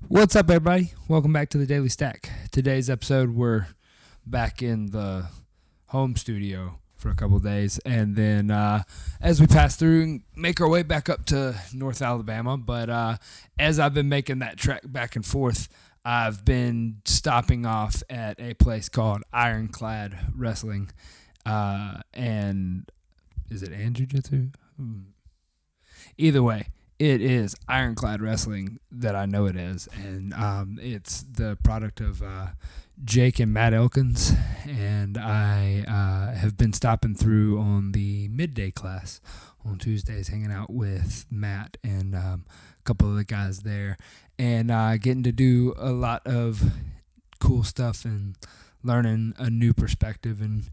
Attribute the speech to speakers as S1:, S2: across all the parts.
S1: What's up, everybody? Welcome back to the Daily Stack. Today's episode, we're back in the home studio for a couple of days, and then as we pass through and make our way back up to North Alabama. But as I've been making that trek back and forth, I've been stopping off at a place called Ironclad Wrestling, and is it and Jiu-Jitsu? Either way, it is Ironclad Wrestling that I know it is, and it's the product of Jake and Matt Elkins, and I have been stopping through on the midday class on Tuesdays, hanging out with Matt and a couple of the guys there, and getting to do a lot of cool stuff and learning a new perspective and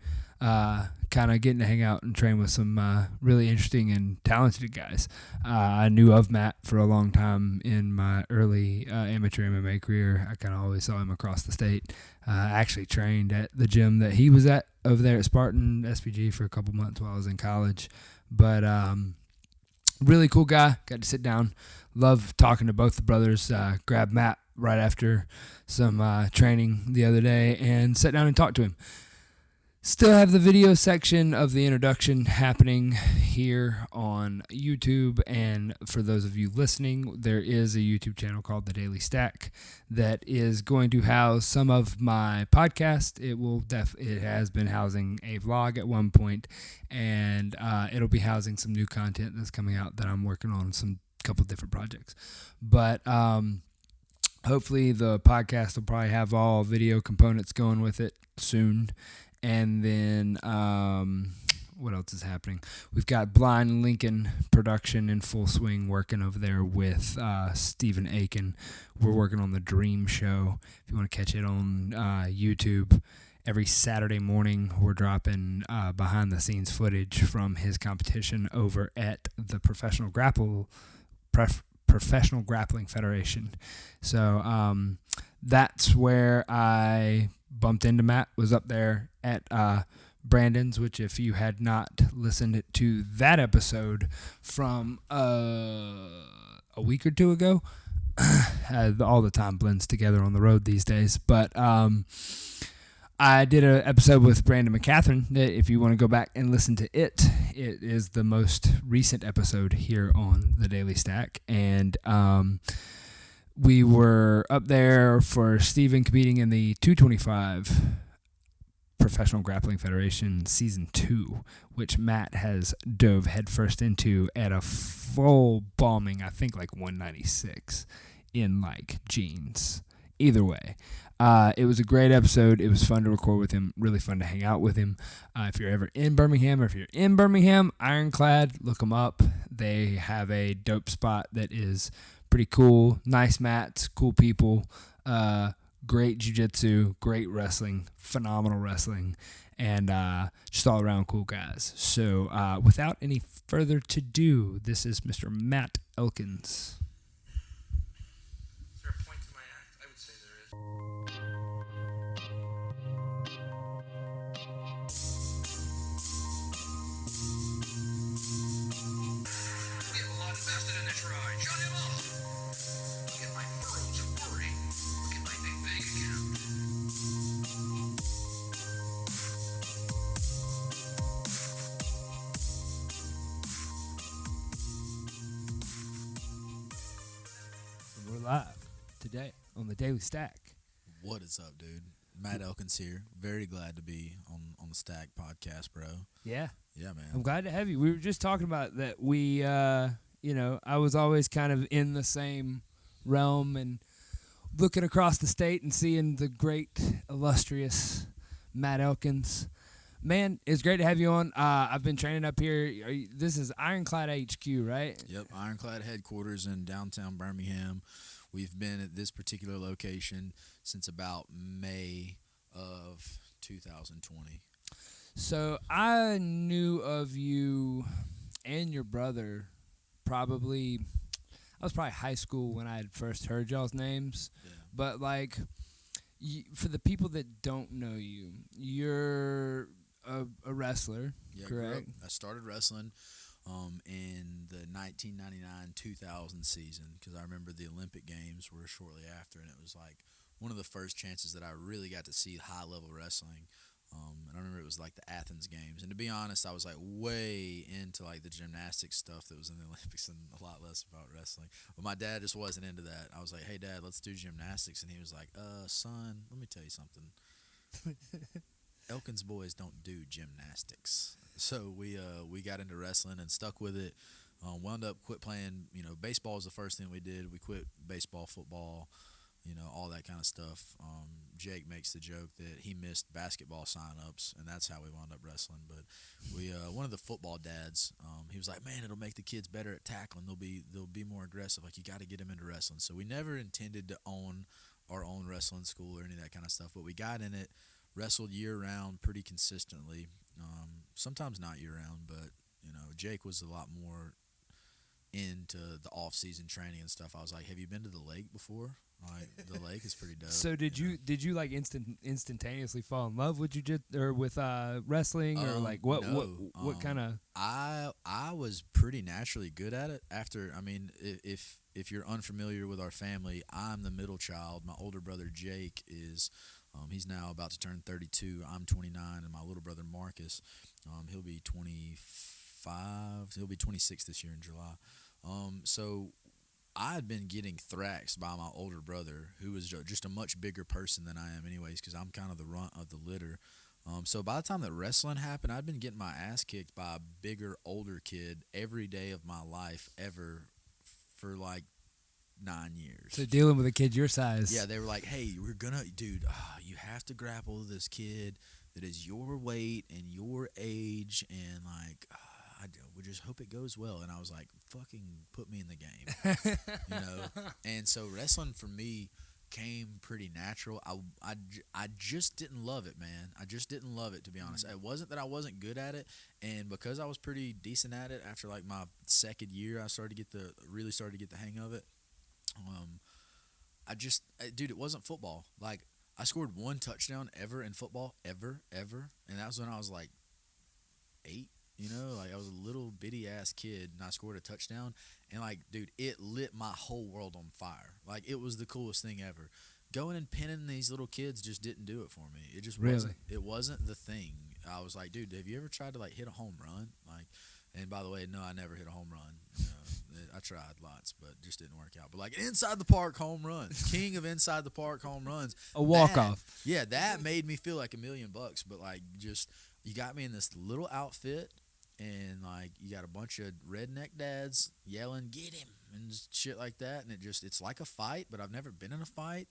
S1: kind of getting to hang out and train with some really interesting and talented guys. I knew of Matt for a long time in my early amateur MMA career. I kind of always saw him across the state. I actually trained at the gym that he was at over there at Spartan SPG for a couple months while I was in college. But really cool guy. Got to sit down. Love talking to both the brothers. Grabbed Matt right after some training the other day and sat down and talked to him. Still have the video section of the introduction happening here on YouTube, and for those of you listening, there is a YouTube channel called The Daily Stack that is going to house some of my podcast. It has been housing a vlog at one point, and it'll be housing some new content that's coming out that I'm working on some couple different projects. But hopefully the podcast will probably have all video components going with it soon. And then what else is happening? We've got Blind Lincoln production in full swing, working over there with Stephen Aiken. We're working on the Dream Show. If you want to catch it on YouTube, every Saturday morning we're dropping behind-the-scenes footage from his competition over at the Professional Grappling Federation. So that's where I bumped into Matt, was up there at Brandon's, which if you had not listened to that episode from a week or two ago, all the time blends together on the road these days, but I did an episode with Brandon McCatherine that if you want to go back and listen to it is the most recent episode here on the Daily Stack, and we were up there for Steven competing in the 225 Professional Grappling Federation Season 2, which Matt has dove headfirst into at a full bombing, I think like 196 in like jeans. Either way, it was a great episode. It was fun to record with him, really fun to hang out with him. If you're ever in Birmingham, or if you're in Birmingham, Ironclad, look them up. They have a dope spot that is pretty cool, nice mats, cool people, great jiu-jitsu, great wrestling, phenomenal wrestling, and just all around cool guys. So without any further to-do, this is Mr. Matt Elkins. Is there a point to my act? I would say there is. We have a lot invested in this ride. Shut him up! Look at my furrows worrying. Look at my big bank account. We're live today on the Daily Stack.
S2: What is up, dude? Matt Elkins here. Very glad to be on the Stack podcast, bro.
S1: Yeah.
S2: Yeah, man.
S1: I'm glad to have you. We were just talking about that. I was always kind of in the same realm and looking across the state and seeing the great, illustrious Matt Elkins. Man, it's great to have you on. I've been training up here. This is Ironclad HQ, right?
S2: Yep, Ironclad headquarters in downtown Birmingham. We've been at this particular location since about May of 2020.
S1: So I knew of you and your brother probably, I was probably high school when I had first heard y'all's names.
S2: Yeah.
S1: But like, for the people that don't know you, you're a wrestler,
S2: Yeah,
S1: correct?
S2: I started wrestling in the 1999-2000 season, because I remember the Olympic Games were shortly after, and it was like one of the first chances that I really got to see high level wrestling. And I remember it was like the Athens Games, and to be honest, I was like way into like the gymnastics stuff that was in the Olympics, and a lot less about wrestling. But my dad just wasn't into that. I was like, "Hey, Dad, let's do gymnastics," and he was like, Son, let me tell you something. Elkins boys don't do gymnastics." So we got into wrestling and stuck with it. Wound up quit playing. Baseball was the first thing we did. We quit baseball, football, all that kind of stuff. Jake makes the joke that he missed basketball signups, and that's how we wound up wrestling. But we, one of the football dads, he was like, "Man, it'll make the kids better at tackling. They'll be more aggressive. Like, you got to get them into wrestling." So we never intended to own our own wrestling school or any of that kind of stuff, but we got in it, wrestled year round pretty consistently. Sometimes not year round, but Jake was a lot more into the off season training and stuff. I was like, "Have you been to the lake before? Like, the lake is pretty dope."
S1: So did you like instantaneously fall in love with jiu-jitsu or with wrestling, or like what
S2: No.
S1: what kind of?
S2: I was pretty naturally good at it. After, I mean, if you're unfamiliar with our family, I'm the middle child. My older brother Jake is, he's now about to turn 32. I'm 29, and my little brother Marcus, he'll be 25. He'll be 26 this year in July. So I had been getting thrashed by my older brother, who was just a much bigger person than I am, anyways, because I'm kind of the runt of the litter. So by the time that wrestling happened, I'd been getting my ass kicked by a bigger, older kid every day of my life ever for like 9 years.
S1: So dealing with a kid your size.
S2: Yeah, they were like, "Hey, dude, you have to grapple with this kid that is your weight and your age, and like, we just hope it goes well." And I was like, "Fucking put me in the game," you know. And so wrestling for me came pretty natural. I just didn't love it, man. I just didn't love it, to be honest. It wasn't that I wasn't good at it, and because I was pretty decent at it after like my second year, I really started to get the hang of it. Dude, it wasn't football. Like, I scored one touchdown ever in football, ever, and that was when I was like 8. Like, I was a little bitty ass kid, and I scored a touchdown, and like, dude, it lit my whole world on fire. Like, it was the coolest thing ever. Going and pinning these little kids just didn't do it for me. It just wasn't. It wasn't the thing. I was like, "Dude, have you ever tried to like hit a home run?" Like, and by the way, no, I never hit a home run. I tried lots, but just didn't work out. But like an inside the park home runs, king of inside the park home runs,
S1: A walk-off.
S2: Yeah, that made me feel like $1,000,000. But like, just, you got me in this little outfit, and like, you got a bunch of redneck dads yelling, "Get him," and just shit like that, and it's like a fight, but I've never been in a fight,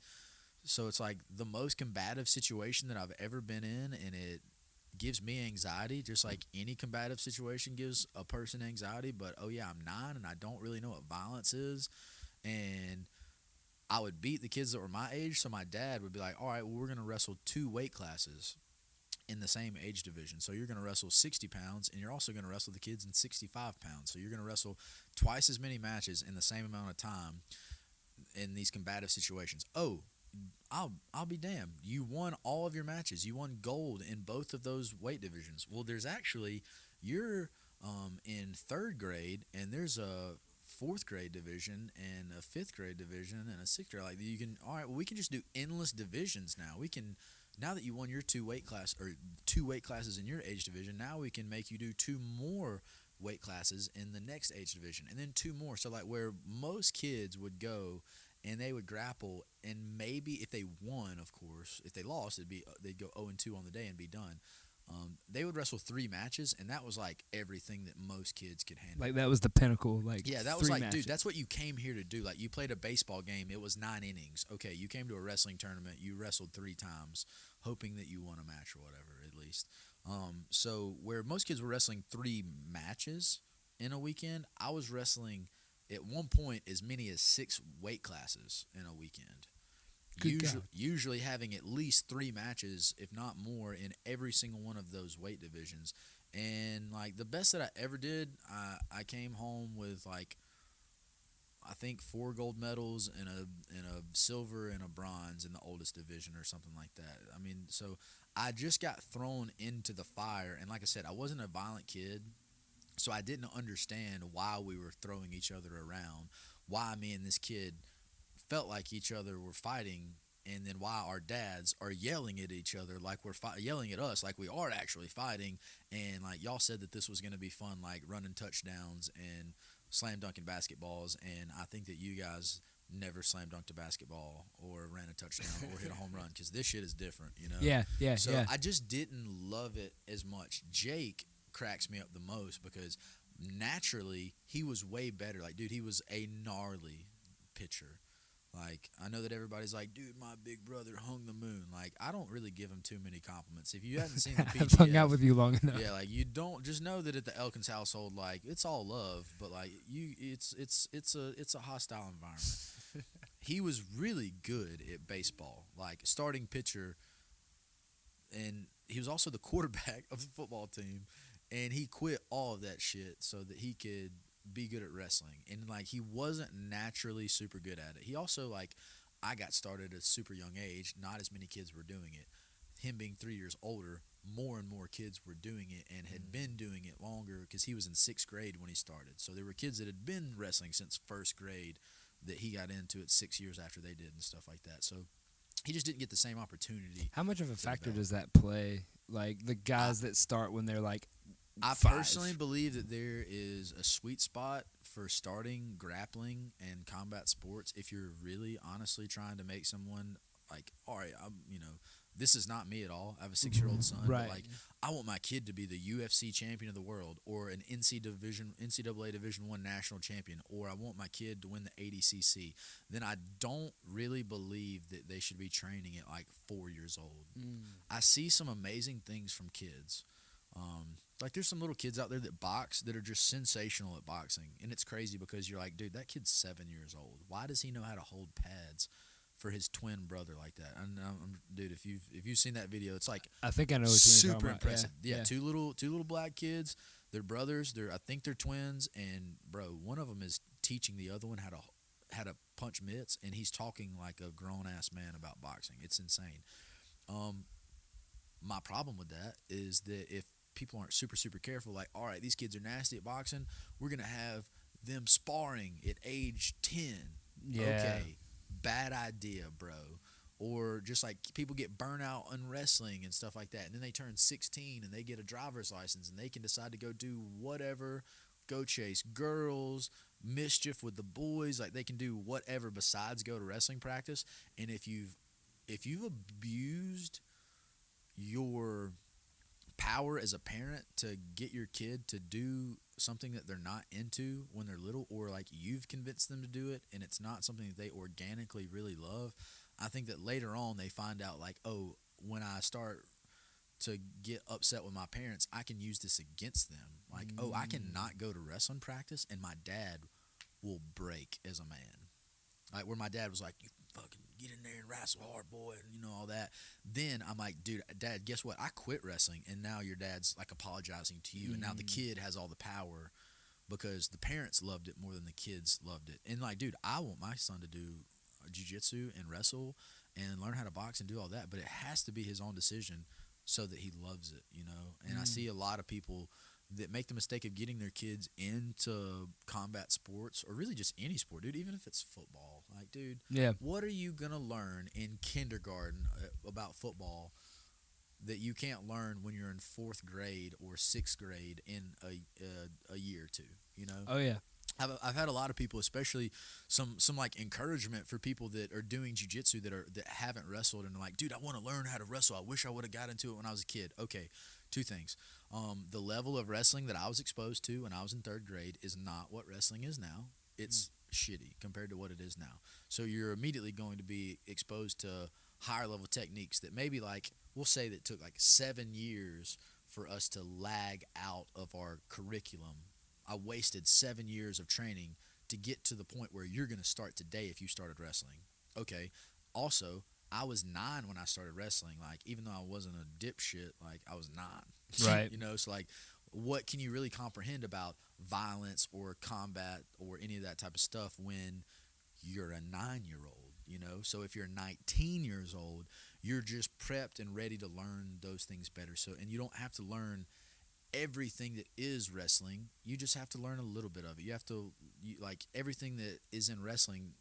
S2: so it's like the most combative situation that I've ever been in, and it gives me anxiety, just like any combative situation gives a person anxiety. But oh yeah, I'm 9 and I don't really know what violence is, and I would beat the kids that were my age, so my dad would be like, "All right, well, we're going to wrestle 2 weight classes in the same age division. So you're going to wrestle 60 pounds, and you're also going to wrestle the kids in 65 pounds. So you're going to wrestle twice as many matches in the same amount of time in these combative situations." Oh, I'll be damned. You won all of your matches. You won gold in both of those weight divisions. Well, there's actually, you're in 3rd grade, and there's a 4th grade division and a 5th grade division and a 6th grade. Like, you can, all right, well, we can just do endless divisions now. We can, now that you won your 2 weight classes in your age division, now we can make you do 2 more weight classes in the next age division, and then 2 more. So like, where most kids would go and they would grapple, and maybe if they won, of course, if they lost, they'd go 0-2 on the day and be done. They would wrestle 3 matches, and that was like everything that most kids could handle.
S1: Like, that was the pinnacle. Like,
S2: yeah, that was like,
S1: matches.
S2: Dude, that's what you came here to do. Like, you played a baseball game, it was 9 innings. Okay, you came to a wrestling tournament, you wrestled 3 times, hoping that you won a match or whatever, at least. So where most kids were wrestling 3 matches in a weekend, I was wrestling at one point as many as 6 weight classes in a weekend. Usually having at least 3 matches, if not more, in every single one of those weight divisions. And like, the best that I ever did, I came home with like, I think 4 gold medals and a silver and a bronze in the oldest division or something like that. I mean, so I just got thrown into the fire, and like I said, I wasn't a violent kid. So I didn't understand why we were throwing each other around, why me and this kid felt like each other were fighting, and then why our dads are yelling at each other like we're yelling at us like we are actually fighting. And like y'all said that this was going to be fun, like running touchdowns and slam dunking basketballs, and I think that you guys never slam dunked a basketball or ran a touchdown or hit a home run because this shit is different, you know.
S1: Yeah,
S2: So
S1: yeah.
S2: I just didn't love it as much. Jake cracks me up the most because naturally he was way better. Like, dude, he was a gnarly pitcher. Like, I know that everybody's like, dude, my big brother hung the moon. Like, I don't really give him too many compliments. If you hadn't seen the
S1: I've hung out
S2: PTF,
S1: with you long enough.
S2: yeah, like you don't just know that at the Elkins household, like it's all love, but like it's a hostile environment. He was really good at baseball, like starting pitcher, and he was also the quarterback of the football team, and he quit all of that shit so that he could be good at wrestling. And like he wasn't naturally super good at it. He also, like, I got started at a super young age, not as many kids were doing it. Him being 3 years older, more and more kids were doing it and had been doing it longer because he was in 6th grade when he started. So there were kids that had been wrestling since 1st grade that he got into it 6 years after they did and stuff like that. So he just didn't get the same opportunity.
S1: How much of a factor
S2: develop.
S1: does that play? Like the guys that start when they're like
S2: I
S1: 5.
S2: personally believe that there is a sweet spot for starting grappling and combat sports if you're really honestly trying to make someone like, all right, this is not me at all. I have a 6-year-old son,
S1: Right.
S2: but like I want my kid to be the UFC champion of the world or an NCAA Division 1 national champion, or I want my kid to win the ADCC. Then I don't really believe that they should be training at like 4 years old. I see some amazing things from kids. Like there's some little kids out there that box that are just sensational at boxing, and it's crazy because you're like, dude, that kid's 7 years old. Why does he know how to hold pads for his twin brother like that? And dude, if you've seen that video, it's like
S1: I think I know which one you're
S2: super
S1: talking about.
S2: impressive.
S1: Yeah,
S2: Yeah, two little black kids. They're brothers. I think they're twins. And bro, one of them is teaching the other one how to punch mitts, and he's talking like a grown ass man about boxing. It's insane. My problem with that is that if people aren't super careful, like, all right, these kids are nasty at boxing, we're gonna have them sparring at age 10.
S1: Yeah.
S2: Okay, bad idea, bro. Or just like people get burnt out on wrestling and stuff like that, and then they turn 16 and they get a driver's license and they can decide to go do whatever, go chase girls, mischief with the boys, like they can do whatever besides go to wrestling practice. And if you've abused your power as a parent to get your kid to do something that they're not into when they're little, or like you've convinced them to do it and it's not something that they organically really love, I think that later on they find out like, oh, when I start to get upset with my parents, I can use this against them. Like, oh, I can not go to wrestling practice and my dad will break as a man. Like where my dad was like, you fucking get in there and wrestle hard, boy, and all that. Then I'm like, dude, Dad, guess what? I quit wrestling, and now your dad's like apologizing to you, and now the kid has all the power because the parents loved it more than the kids loved it. And like, dude, I want my son to do jiu-jitsu and wrestle and learn how to box and do all that, but it has to be his own decision so that he loves it, And I see a lot of people that make the mistake of getting their kids into combat sports or really just any sport, dude, even if it's football. Like, dude,
S1: Yeah.
S2: what are you going to learn in kindergarten about football that you can't learn when you're in 4th grade or 6th grade in a year or two,
S1: Oh yeah.
S2: I've had a lot of people, especially some like encouragement for people that are doing jiu-jitsu that haven't wrestled and are like, dude, I want to learn how to wrestle. I wish I would have got into it when I was a kid. Okay, 2 things. The level of wrestling that I was exposed to when I was in 3rd grade is not what wrestling is now. It's shitty compared to what it is now. So you're immediately going to be exposed to higher level techniques that maybe, like, we'll say that took like 7 years for us to lag out of our curriculum. I wasted 7 years of training to get to the point where you're going to start today if you started wrestling. Okay. Also, I was 9 when I started wrestling. Like, even though I wasn't a dipshit, like, I was 9.
S1: Right.
S2: So like, what can you really comprehend about violence or combat or any of that type of stuff when you're a 9-year-old? So if you're 19 years old, you're just prepped and ready to learn those things better. So, and you don't have to learn everything that is wrestling, you just have to learn a little bit of it. You have to, like, everything that is in wrestling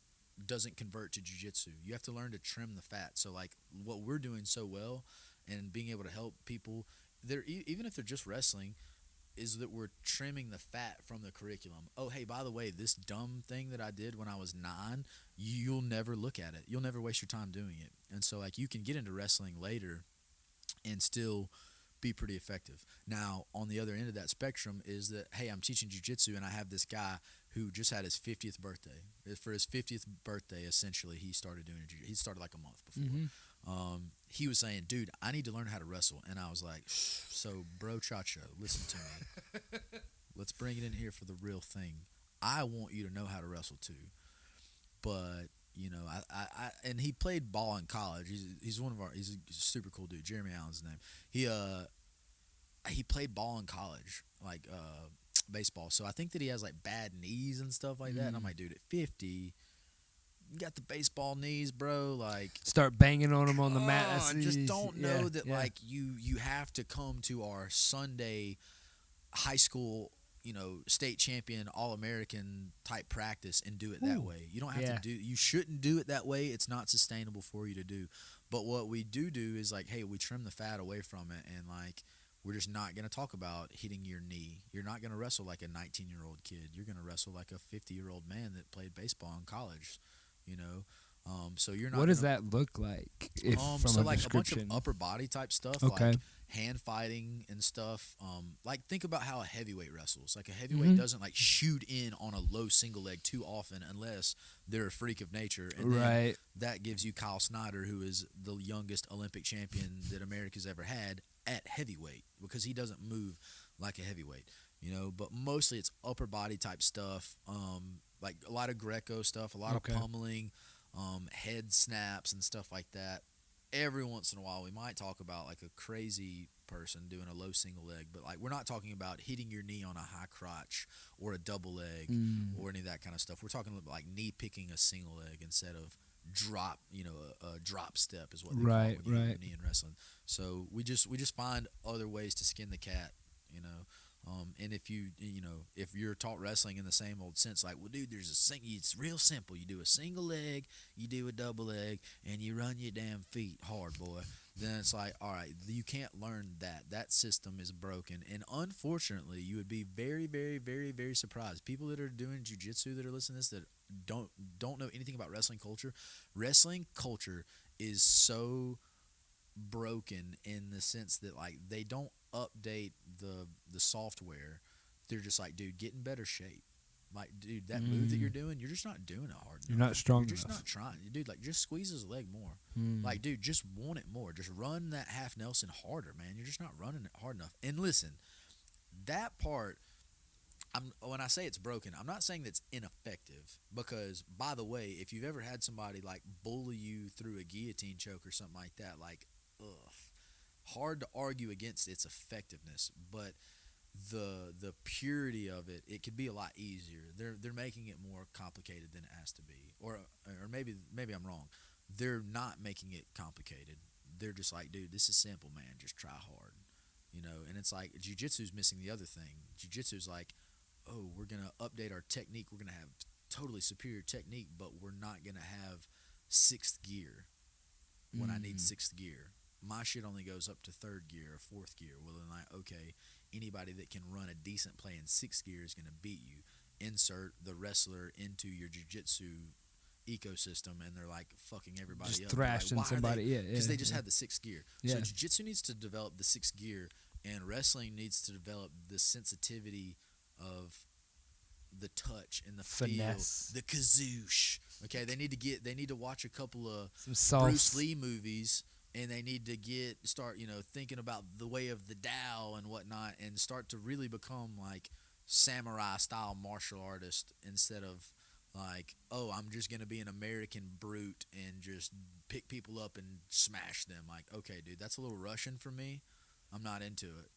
S2: doesn't convert to jiu-jitsu. You have to learn to trim the fat. So, like, what we're doing so well and being able to help people, even if they're just wrestling, is that we're trimming the fat from the curriculum. Oh, hey, by the way, this dumb thing that I did when I was 9, you'll never look at it. You'll never waste your time doing it. And so, like, you can get into wrestling later and still be pretty effective. Now, on the other end of that spectrum is that, hey, I'm teaching jiu-jitsu and I have this guy who just had his 50th birthday. For his 50th birthday, essentially, he started doing jiu-jitsu. He started like a month before. He was saying, dude, I need to learn how to wrestle. And I was like, so, bro, Chacho, listen to me. Let's bring it in here for the real thing. I want you to know how to wrestle too. But, you know, and he played ball in college. He's a super cool dude. Jeremy Allen's his name. He played ball in college, like baseball. So I think that he has like bad knees and stuff like that. And I'm like, dude, at 50, you got the baseball knees, bro. Like,
S1: start banging on them on the mat.
S2: I just don't know that like you have to come to our Sunday high school, you know, state champion, All-American type practice and do it that way. You don't have to do. You shouldn't do it that way. It's not sustainable for you to do. But what we do is like, hey, we trim the fat away from it, and like, we're just not going to talk about hitting your knee. You're not going to wrestle like a 19-year-old kid. You're going to wrestle like a 50-year-old man that played baseball in college. You know, so you're not.
S1: What does that look like? If from
S2: so
S1: a
S2: like
S1: description?
S2: a bunch of upper body type stuff,
S1: Okay.
S2: like hand fighting and stuff. Like, think about how a heavyweight wrestles. Like, a heavyweight doesn't like shoot in on a low single leg too often unless they're a freak of nature. And then that gives you Kyle Snyder, who is the youngest Olympic champion that America's ever had at heavyweight, because he doesn't move like a heavyweight. You know, but mostly it's upper body type stuff. Like a lot of Greco stuff, a lot of pummeling, head snaps and stuff like that. Every once in a while, we might talk about like a crazy person doing a low single leg, but like, we're not talking about hitting your knee on a high crotch or a double leg or any of that kind of stuff. We're talking about like knee picking a single leg instead of drop, you know, a drop step is what they call it when you hit your knee in wrestling. So we just find other ways to skin the cat, you know. And if if you're taught wrestling in the same old sense, like, well, dude, it's real simple. You do a single leg, you do a double leg, and you run your damn feet hard, boy. Then it's like, all right, you can't learn that. That system is broken. And unfortunately, you would be very, very, very, very surprised. People that are doing jiu-jitsu that are listening to this that don't know anything about wrestling culture. Wrestling culture is so broken in the sense that, like, they don't update the software. They're just like, dude, get in better shape. Like, dude, that move that you're doing, you're just not doing it hard enough.
S1: You're not strong
S2: enough. You're just
S1: enough.
S2: not trying. Dude, like, just squeeze his leg more. Like, dude, just want it more. Just run that half Nelson harder, man. You're just not running it hard enough. And listen, that part, when I say it's broken, I'm not saying that's ineffective, because, by the way, if you've ever had somebody like bully you through a guillotine choke or something like that, like, hard to argue against its effectiveness, but the purity of it could be a lot easier. They're making it more complicated than it has to be, or maybe I'm wrong. They're not making it complicated. They're just like, dude, this is simple, man. Just try hard, you know. And it's like jiu-jitsu's missing the other thing. Jiu-jitsu's like, oh, we're gonna update our technique. We're gonna have totally superior technique, but we're not gonna have sixth gear when I need sixth gear. My shit only goes up to third gear or fourth gear. Well, then, like, okay, anybody that can run a decent play in sixth gear is going to beat you. Insert the wrestler into your jiu-jitsu ecosystem, and they're like fucking everybody
S1: just
S2: up.
S1: Thrashing
S2: like,
S1: somebody,
S2: because they just had the sixth gear.
S1: Yeah.
S2: So jiu-jitsu needs to develop the sixth gear, and wrestling needs to develop the sensitivity of the touch and the
S1: finesse,
S2: feel, the kazoosh. Okay, they need to watch a couple of
S1: some
S2: Bruce Lee movies. And they need to start, thinking about the way of the Tao and whatnot, and start to really become like samurai-style martial artists instead of like, oh, I'm just gonna be an American brute and just pick people up and smash them. Like, okay, dude, that's a little Russian for me. I'm not into it.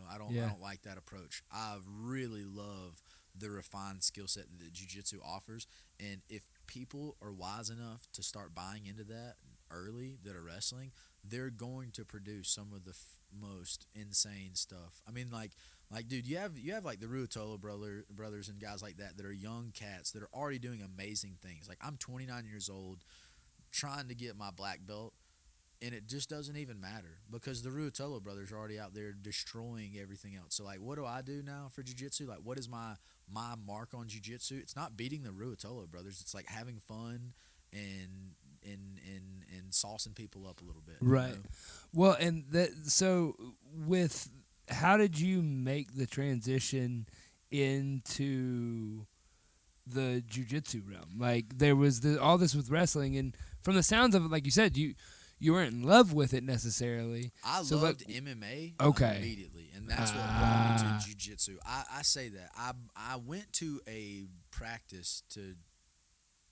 S2: I don't like that approach. I really love the refined skill set that jiu-jitsu offers, and if people are wise enough to start buying into that early that are wrestling, they're going to produce some of the most insane stuff. I mean, like, Like, dude, you have like the brothers and guys like that are young cats that are already doing amazing things. Like, I'm 29 years old, trying to get my black belt, and it just doesn't even matter because the Ruotolo brothers are already out there destroying everything else. So, like, what do I do now for jiu-jitsu? Like, what is my mark on jiu-jitsu? It's not beating the Ruotolo brothers. It's like having fun and saucing people up a little bit.
S1: Right.
S2: You know?
S1: Well, and so with how did you make the transition into the jiu-jitsu realm? Like, there was all this with wrestling, and from the sounds of it, like you said, you weren't in love with it necessarily.
S2: I
S1: So,
S2: loved MMA
S1: Okay.
S2: immediately, and that's what brought me to jiu-jitsu. I say that. I went to a practice to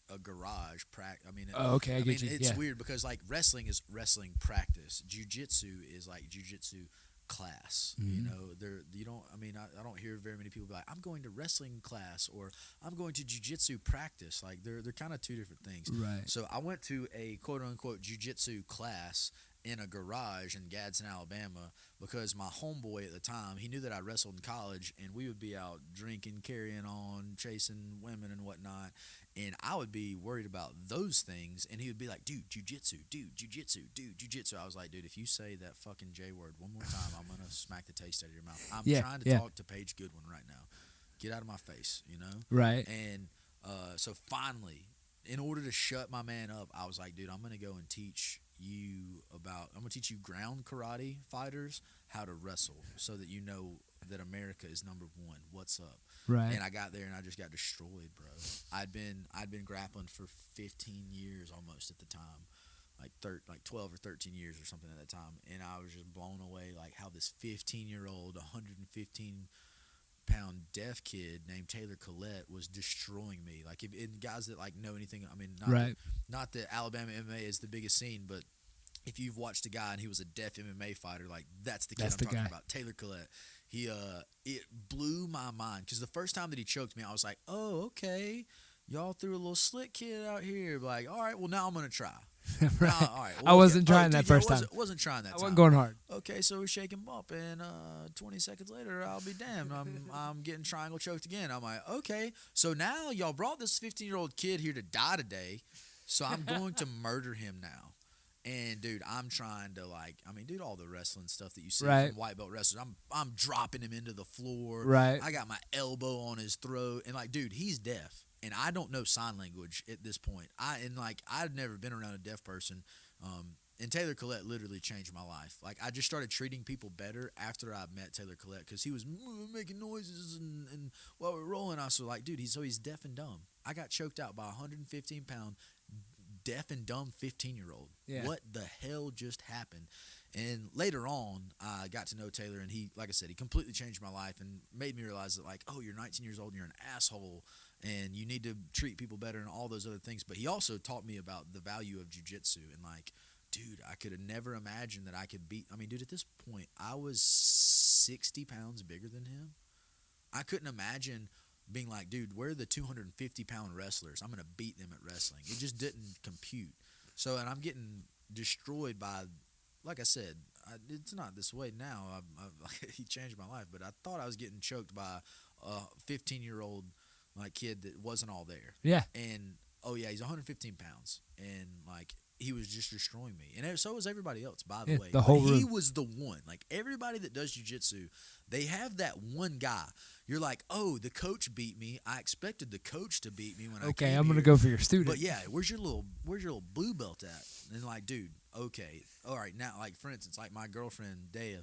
S2: a garage practice. I mean,
S1: okay, I get you.
S2: it's
S1: Yeah.
S2: weird because like wrestling is wrestling practice. Jiu-jitsu is like jiu-jitsu class. You
S1: Mhm.
S2: know, you don't. I mean, I don't hear very many people be like, "I'm going to wrestling class" or "I'm going to jiu-jitsu practice." Like they're kind of two different things.
S1: Right.
S2: So I went to a quote unquote jiu-jitsu class in a garage in Gadsden, Alabama, because my homeboy at the time, he knew that I wrestled in college, and we would be out drinking, carrying on, chasing women and whatnot, and I would be worried about those things, and he would be like, "Dude, jiu-jitsu, dude, jiu-jitsu, dude, jiu-jitsu." I was like, "Dude, if you say that fucking J word one more time, I'm gonna smack the taste out of your mouth." I'm
S1: Yeah,
S2: trying to
S1: yeah.
S2: talk to Paige Goodwin right now. Get out of my face, you know?
S1: Right.
S2: And so finally, in order to shut my man up, I was like, dude, I'm gonna go and teach you ground karate fighters how to wrestle, so that you know that America is number one. What's up?
S1: Right.
S2: And I got there and I just got destroyed, bro. I'd been grappling for 15 years almost at the time, like 12 or 13 years or something at that time, and I was just blown away, like how this 15-year-old, 115-pound deaf kid named Taylor Collette was destroying me. Like, and guys that like know anything, I mean,
S1: Right.
S2: not that Alabama MMA is the biggest scene, but if you've watched a guy and he was a deaf MMA fighter, like that's the kid
S1: That's
S2: I'm
S1: the
S2: talking
S1: guy.
S2: about, Taylor Collette. He it blew my mind because the first time that he choked me, I was like, oh, okay, y'all threw a little slick kid out here. Like, all right, well now I'm gonna try.
S1: Right.
S2: Now, all right,
S1: I wasn't trying that
S2: dude, yeah,
S1: first time.
S2: Wasn't trying that
S1: I
S2: time.
S1: wasn't going hard.
S2: Okay, so we shake and bump, and 20 seconds later, I'll be damned. I'm getting triangle choked again. I'm like, okay, so now y'all brought this 15-year-old kid here to die today, so I'm going to murder him now. And dude, I'm trying to dude, all the wrestling stuff that you see
S1: Right.
S2: from white belt wrestlers, I'm dropping him into the floor.
S1: Right.
S2: I got my elbow on his throat, and like, dude, he's deaf, and I don't know sign language at this point. I'd never been around a deaf person. And Taylor Collette literally changed my life. Like, I just started treating people better after I met Taylor Collette because he was making noises and while we were rolling, I was like, dude, he's deaf and dumb. I got choked out by a 115-pound deaf and dumb 15-year-old.
S1: Yeah.
S2: What the hell just happened? And later on, I got to know Taylor, and he, like I said, he completely changed my life and made me realize that, like, oh, you're 19 years old and you're an asshole and you need to treat people better and all those other things. But he also taught me about the value of jiu-jitsu and, like, dude, I could have never imagined that I could beat. I mean, dude, at this point, I was 60 pounds bigger than him. I couldn't imagine being like, dude, we're the 250-pound wrestlers. I'm going to beat them at wrestling. It just didn't compute. So, and I'm getting destroyed by, like I said, it's not this way now. He changed my life, but I thought I was getting choked by a 15-year-old like kid that wasn't all there.
S1: Yeah.
S2: And, oh, yeah, he's 115 pounds. And, like, he was just destroying me. And so was everybody else, by the way.
S1: The whole
S2: He
S1: room.
S2: was the one. Like, everybody that does jiu-jitsu, they have that one guy. You're like, oh, the coach beat me. I expected the coach to beat me when I
S1: Okay,
S2: came
S1: I'm going to
S2: here.
S1: go for your student.
S2: But, yeah, where's your little blue belt at? And, like, dude, okay. All right, now, like, for instance, like, my girlfriend, Dea,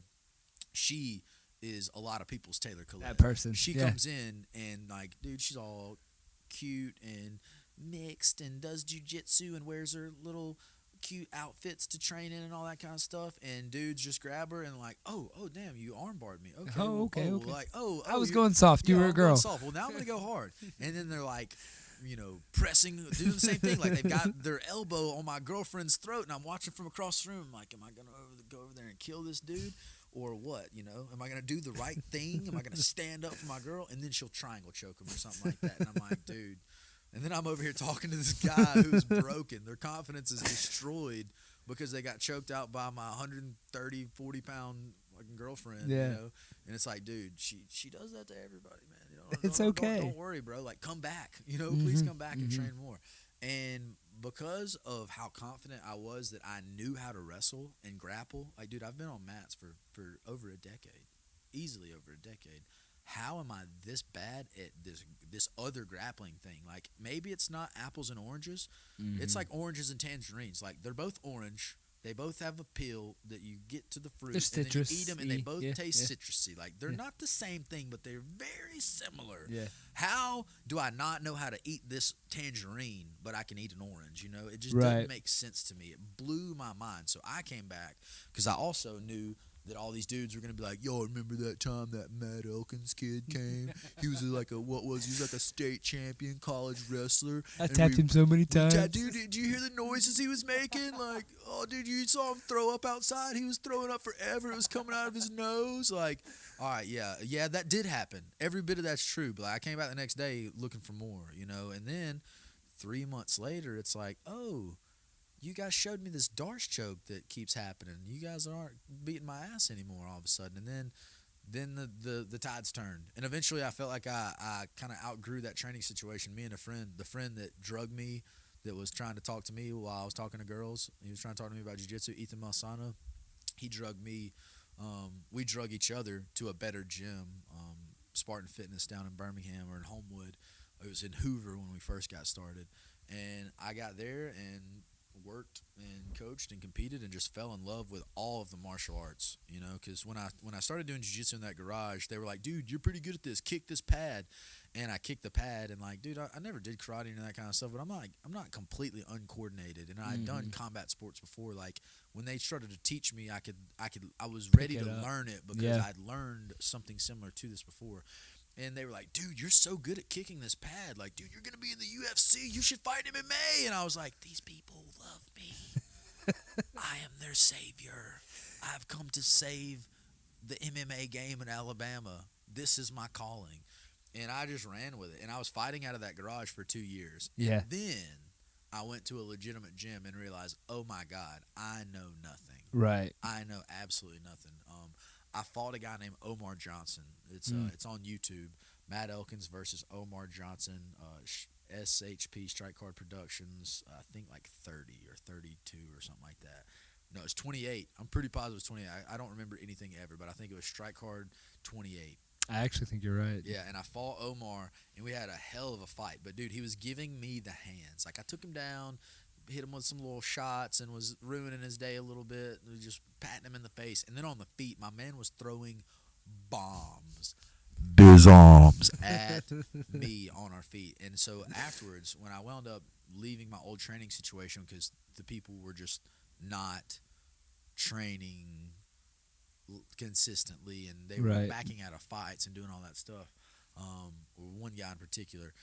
S2: she is a lot of people's Taylor Collette.
S1: That person.
S2: She
S1: Yeah.
S2: comes in and, like, dude, she's all cute and mixed and does jiu-jitsu and wears her little cute outfits to train in and all that kind of stuff, and dudes just grab her and like, oh damn, you armbarred me. Okay,
S1: Oh, okay, okay.
S2: Like,
S1: I was going soft. You were a
S2: I'm
S1: girl.
S2: going soft. Well, now I'm gonna go hard. And then they're like, pressing, doing the same thing. Like, they've got their elbow on my girlfriend's throat, and I'm watching from across the room. I'm like, am I gonna go over there and kill this dude? Or what, am I going to do the right thing? Am I going to stand up for my girl? And then she'll triangle choke him or something like that. And I'm like, dude. And then I'm over here talking to this guy who's broken. Their confidence is destroyed because they got choked out by my 130, 40-pound fucking girlfriend,
S1: Yeah.
S2: you know. And it's like, dude, she does that to everybody, man. You know,
S1: It's
S2: don't,
S1: okay.
S2: Don't worry, bro. Like, come back, you know. Please
S1: Mm-hmm.
S2: come back and train more. And because of how confident I was that I knew how to wrestle and grapple, like, dude, I've been on mats for over a decade, easily over a decade. How am I this bad at this other grappling thing? Like, maybe it's not apples and oranges. It's like oranges and tangerines. Like, they're both orange. They both have a peel that you get to the fruit,
S1: They're
S2: and then you eat them, and they
S1: citrusy,
S2: both
S1: yeah,
S2: taste
S1: yeah.
S2: citrusy. Like, they're not the same thing, but they're very similar.
S1: Yeah.
S2: How do I not know how to eat this tangerine, but I can eat an orange? You know, it just
S1: Right.
S2: doesn't make sense to me. It blew my mind. So I came back because I also knew that all these dudes were gonna be like, "Yo, remember that time that Matt Elkins kid came? He was like he was like a state champion college wrestler.
S1: I
S2: and
S1: tapped him so many times.
S2: Dude, did you hear the noises he was making? Like, oh, dude, you saw him throw up outside? He was throwing up forever. It was coming out of his nose. Like, all right, yeah, that did happen. Every bit of that's true. But like, I came back the next day looking for more, you know. And then 3 months later, it's like, oh, you guys showed me this Darce choke that keeps happening. You guys aren't beating my ass anymore all of a sudden. And then the tides turned. And eventually I felt like I kind of outgrew that training situation. Me and the friend that drugged me, that was trying to talk to me while I was talking to girls, he was trying to talk to me about jiu-jitsu, Ethan Malsano. He drugged me. We drug each other to a better gym, Spartan Fitness down in Birmingham or in Homewood. It was in Hoover when we first got started. And I got there and worked and coached and competed and just fell in love with all of the martial arts, you know, because when I started doing jiu-jitsu in that garage, they were like, dude, you're pretty good at this, kick this pad. And I kicked the pad, and like, dude, I never did karate and that kind of stuff, but I'm not completely uncoordinated, and I'd done combat sports before. Like, when they started to teach me, I was ready to learn it because I'd learned something similar to this before. And they were like, dude, you're so good at kicking this pad. Like, dude, you're going to be in the UFC. You should fight MMA. And I was like, these people love me. I am their savior. I've come to save the MMA game in Alabama. This is my calling. And I just ran with it. And I was fighting out of that garage for 2 years.
S1: Yeah.
S2: And then I went to a legitimate gym and realized, oh, my God, I know nothing.
S1: Right.
S2: I know absolutely nothing. I fought a guy named Omar Johnson. It's on YouTube. Matt Elkins versus Omar Johnson. SHP Strike Card Productions. I think like 30 or 32 or something like that. No, it's 28. I'm pretty positive it was 28. I don't remember anything ever, but I think it was Strike Card 28.
S1: I actually think you're right.
S2: Yeah, and I fought Omar, and we had a hell of a fight. But, dude, he was giving me the hands. Like, I took him down, hit him with some little shots, and was ruining his day a little bit, just patting him in the face. And then on the feet, my man was throwing bombs, arms at me on our feet. And so afterwards, when I wound up leaving my old training situation because the people were just not training consistently, and they were backing out of fights and doing all that stuff. One guy in particular,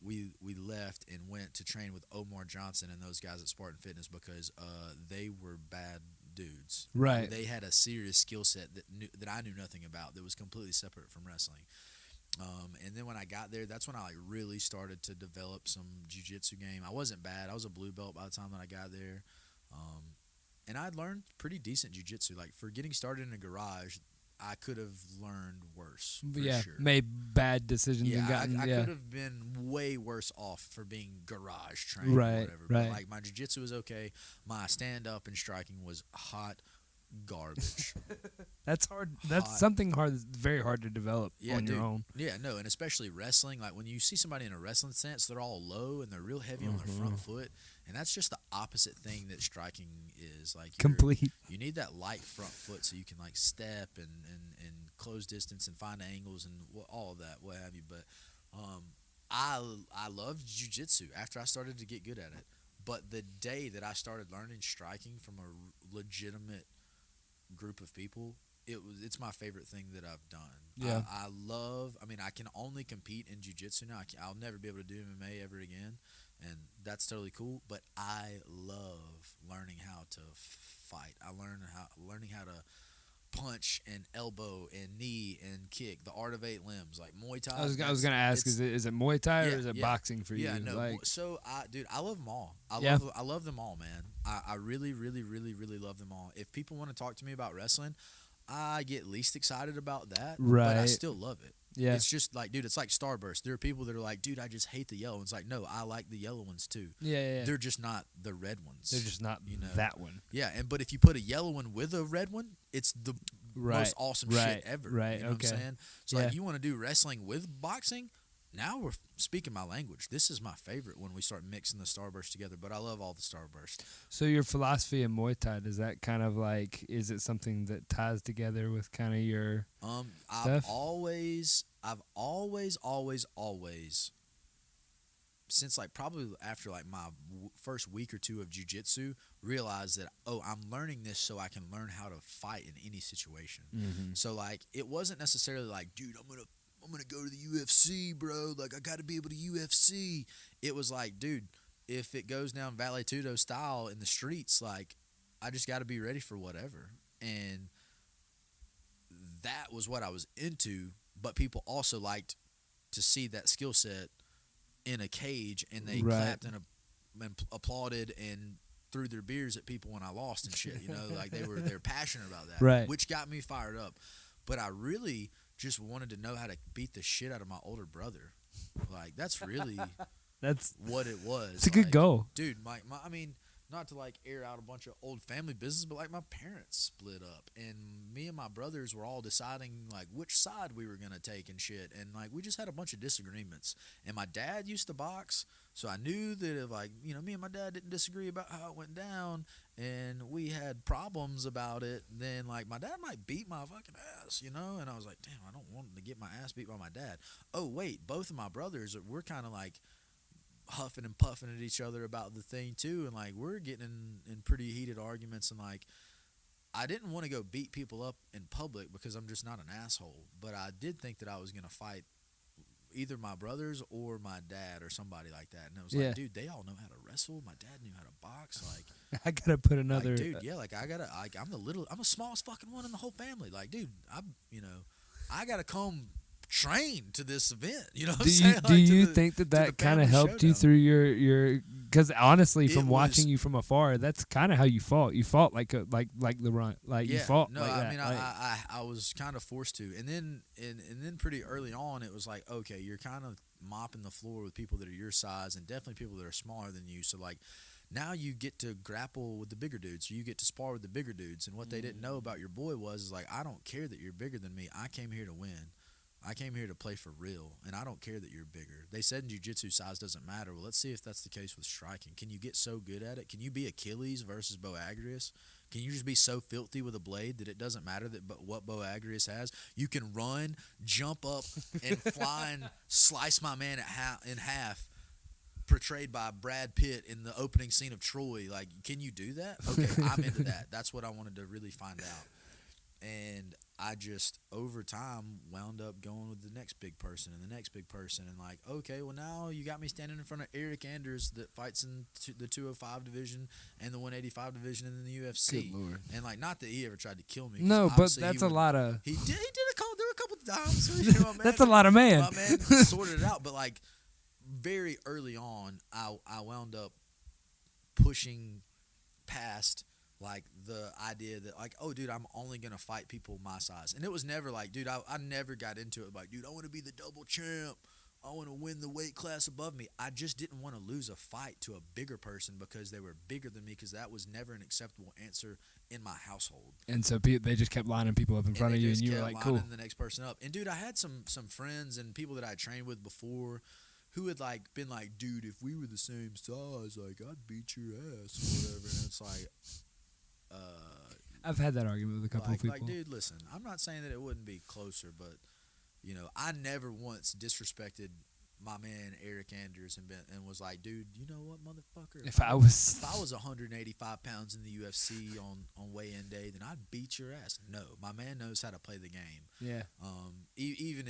S2: we left and went to train with Omar Johnson and those guys at Spartan Fitness because they were bad dudes.
S1: Right.
S2: They had a serious skill set that I knew nothing about, that was completely separate from wrestling. And then when I got there, that's when I like really started to develop some jiu-jitsu game. I wasn't bad. I was a blue belt by the time that I got there. And I'd learned pretty decent jiu-jitsu. Like, for getting started in a garage, I could have learned worse, for sure.
S1: Made bad decisions.
S2: Yeah,
S1: and gotten,
S2: I could have been way worse off for being garage trained or whatever. But, like, my jiu-jitsu was okay. My stand-up and striking was hot garbage.
S1: That's hard. That's something hard. That's very hard to develop on your own.
S2: Yeah, no, and especially wrestling. Like, when you see somebody in a wrestling stance, they're all low and they're real heavy on their front foot, and that's just the opposite thing that striking is. Like, you need that light front foot so you can like step and close distance and find angles and all of that, what have you. But I loved jiu-jitsu after I started to get good at it. But the day that I started learning striking from a legitimate group of people, it's my favorite thing that I've done.
S1: Yeah.
S2: I mean, I can only compete in jiu-jitsu now. I'll never be able to do MMA ever again, and that's totally cool. But I love learning how to fight. Learning how to punch and elbow and knee and kick, the art of 8 limbs, like Muay Thai.
S1: I was gonna ask, is it Muay Thai or is it boxing for you?
S2: Yeah, no.
S1: Like,
S2: so, dude, I love them all. I love them all, man. I really, really, really, really love them all. If people want to talk to me about wrestling, I get least excited about that, but I
S1: Right.
S2: still love it.
S1: Yeah.
S2: It's just like, dude, it's like Starburst. There are people that are like, dude, I just hate the yellow ones. Like, no, I like the yellow ones too.
S1: Yeah, yeah, yeah.
S2: They're just not the red ones.
S1: They're just not
S2: you know.
S1: that one.
S2: Yeah, but if you put a yellow one with a red one, it's the
S1: Right.
S2: most awesome
S1: Right.
S2: shit ever.
S1: Right.
S2: You know
S1: Okay.
S2: what I'm saying? So
S1: Yeah.
S2: like, you want to do wrestling with boxing? Now we're speaking my language. This is my favorite when we start mixing the Starburst together. But I love all the Starburst.
S1: So your philosophy in Muay Thai, does that kind of like, is it something that ties together with kind of your
S2: I've
S1: stuff?
S2: always, since like probably after like my first week or two of jujitsu, realized that I'm learning this so I can learn how to fight in any situation.
S1: Mm-hmm.
S2: So like it wasn't necessarily like, dude, I'm gonna go to the UFC, bro. Like I got to be able to UFC. It was like, dude, if it goes down Vale Tudo style in the streets, like I just got to be ready for whatever. And that was what I was into. But people also liked to see that skill set in a cage, and they
S1: Right.
S2: clapped and applauded and threw their beers at people when I lost and shit. You know, like they're passionate about that,
S1: Right.
S2: which got me fired up. But I really just wanted to know how to beat the shit out of my older brother. Like that's really
S1: That's
S2: what it was.
S1: it's a good
S2: Like,
S1: goal.
S2: dude. I mean, not to like air out a bunch of old family business, but like my parents split up, and me and my brothers were all deciding like which side we were gonna take and shit, and like we just had a bunch of disagreements. And my dad used to box, so I knew that if like me and my dad didn't disagree about how it went down, and we had problems about it, then like my dad might beat my fucking ass, And I was like, damn, I don't want to get my ass beat by my dad. Oh wait, both of my brothers we're kind of like huffing and puffing at each other about the thing too, and like we're getting in pretty heated arguments, and like I didn't want to go beat people up in public because I'm just not an asshole, but I did think that I was gonna fight either my brothers or my dad or somebody like that, and it was
S1: Yeah.
S2: like, dude, they all know how to wrestle. My dad knew how to box. Like,
S1: I gotta put another.
S2: like, dude, yeah, like I'm the smallest fucking one in the whole family. Like, dude, I gotta come train to this event. You know what I'm saying?
S1: Do
S2: Like,
S1: you
S2: the-
S1: think
S2: to
S1: that
S2: the
S1: kind of
S2: family
S1: helped you
S2: showdown.
S1: through your? Because honestly,
S2: It
S1: from watching
S2: was-
S1: you from afar, that's kind of how you fought. You fought like the run, like you fought
S2: no,
S1: like
S2: I
S1: that.
S2: mean,
S1: like,
S2: I was kind of forced to, and then pretty early on, it was like, okay, you're kind of mopping the floor with people that are your size, and definitely people that are smaller than you. So like, now you get to grapple with the bigger dudes, so you get to spar with the bigger dudes. And what they didn't know about your boy is like, I don't care that you're bigger than me. I came here to win. I came here to play for real, and I don't care that you're bigger. They said in jiu-jitsu size doesn't matter. Well, let's see if that's the case with striking. Can you get so good at it? Can you be Achilles versus Boagrius? Can you just be so filthy with a blade that it doesn't matter what Boagrius has? You can run, jump up, and fly and slice my man in half, portrayed by Brad Pitt in the opening scene of Troy. Like, can you do that? Okay, I'm into that. That's what I wanted to really find out. And I just, over time, wound up going with the next big person and the next big person. And like, okay, well, now you got me standing in front of Eric Anders that fights in the 205 division and the 185 division in the UFC.
S1: Good Lord.
S2: And like, not that he ever tried to kill me. 'cause
S1: no, but
S2: obviously
S1: that's
S2: he
S1: a
S2: would-
S1: lot of.
S2: He did there were a couple of times. My man,
S1: That's a lot of man.
S2: My man sorted it out. But like, very early on, I wound up pushing past like the idea that like, oh dude, I'm only gonna fight people my size. And it was never like, dude, I never got into it like, dude, I want to be the double champ, I want to win the weight class above me. I just didn't want to lose a fight to a bigger person because they were bigger than me, because that was never an acceptable answer in my household.
S1: And so they just kept lining people up in front of you, and you were like, cool.
S2: The next person up. And dude, I had some friends and people that I trained with before who had like been like, dude, if we were the same size, like I'd beat your ass or whatever. And it's like,
S1: I've had that argument with a couple of people.
S2: like, dude, listen, I'm not saying that it wouldn't be closer, but I never once disrespected my man Eric Anders and was like, dude, you know what, motherfucker?
S1: If I was
S2: 185 pounds in the UFC on weigh-in day, then I'd beat your ass. No, my man knows how to play the game.
S1: yeah,
S2: Even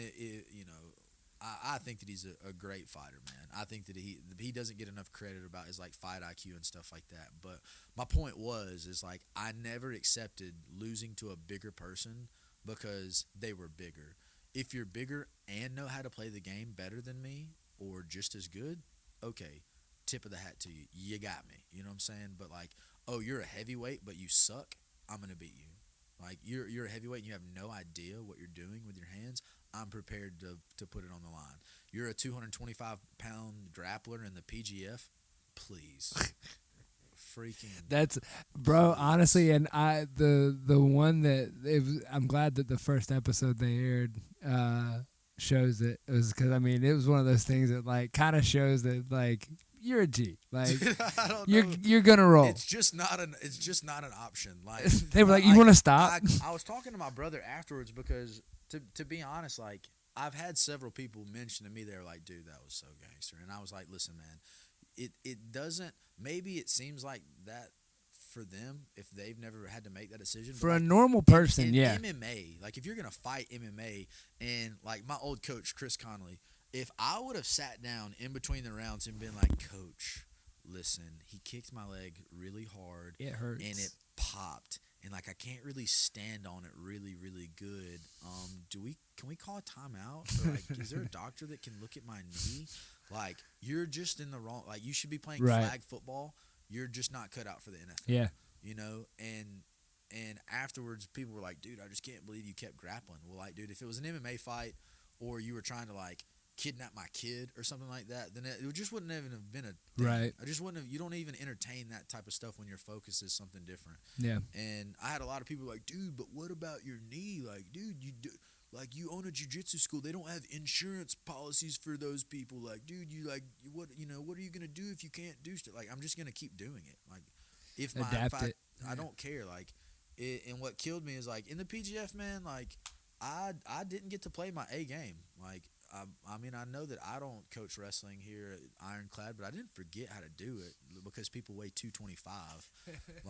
S2: I think that he's a great fighter, man. I think that he doesn't get enough credit about his like fight IQ and stuff like that. But my point is like, I never accepted losing to a bigger person because they were bigger. If you're bigger and know how to play the game better than me or just as good, okay, tip of the hat to you. You got me. You know what I'm saying? But like, oh, you're a heavyweight, but you suck, I'm gonna beat you. Like you're a heavyweight and you have no idea what you're doing with your hands. I'm prepared to put it on the line. You're a 225-pound grappler in the PGF. Please, freaking.
S1: That's, bro. Honestly, and the one that I'm glad that the first episode they aired shows it. It was because I mean it was one of those things that like kind of shows that like you're a G, like
S2: I don't
S1: you're
S2: know.
S1: you're gonna roll.
S2: It's just not an option. Like
S1: They were like, you want to stop?
S2: I was talking to my brother afterwards because to be honest, like I've had several people mention to me they're like, dude, that was so gangster, and I was like, listen, man, it doesn't. Maybe it seems like that for them if they've never had to make that decision.
S1: For
S2: but
S1: a
S2: like,
S1: normal person,
S2: in
S1: yeah.
S2: MMA, like if you're gonna fight MMA, and like my old coach Chris Connolly, if I would have sat down in between the rounds and been like, Coach, listen, he kicked my leg really hard,
S1: It hurts.
S2: and it popped, and like I can't really stand on it really really good. Can we call a timeout? Or like, is there a doctor that can look at my knee? Like you're just in the wrong. Like you should be playing
S1: Right.
S2: flag football. You're just not cut out for the NFL.
S1: Yeah.
S2: You know, and afterwards people were like, dude, I just can't believe you kept grappling. Well, like, dude, if it was an MMA fight or you were trying to like kidnap my kid or something like that, then it just wouldn't even have been a thing.
S1: Right.
S2: I just wouldn't have. You don't even entertain that type of stuff when your focus is something different.
S1: Yeah.
S2: And I had a lot of people like, dude, but what about your knee? Like, dude, like you own a jiu-jitsu school. They don't have insurance policies for those people. Like, dude, what are you gonna do if you can't do stuff? Like, I'm just gonna keep doing it. Like, if I don't care. Like, and what killed me is like in the PGF, man. Like, I didn't get to play my A game. Like, I mean, I know that I don't coach wrestling here at Ironclad, but I didn't forget how to do it because people weigh 225.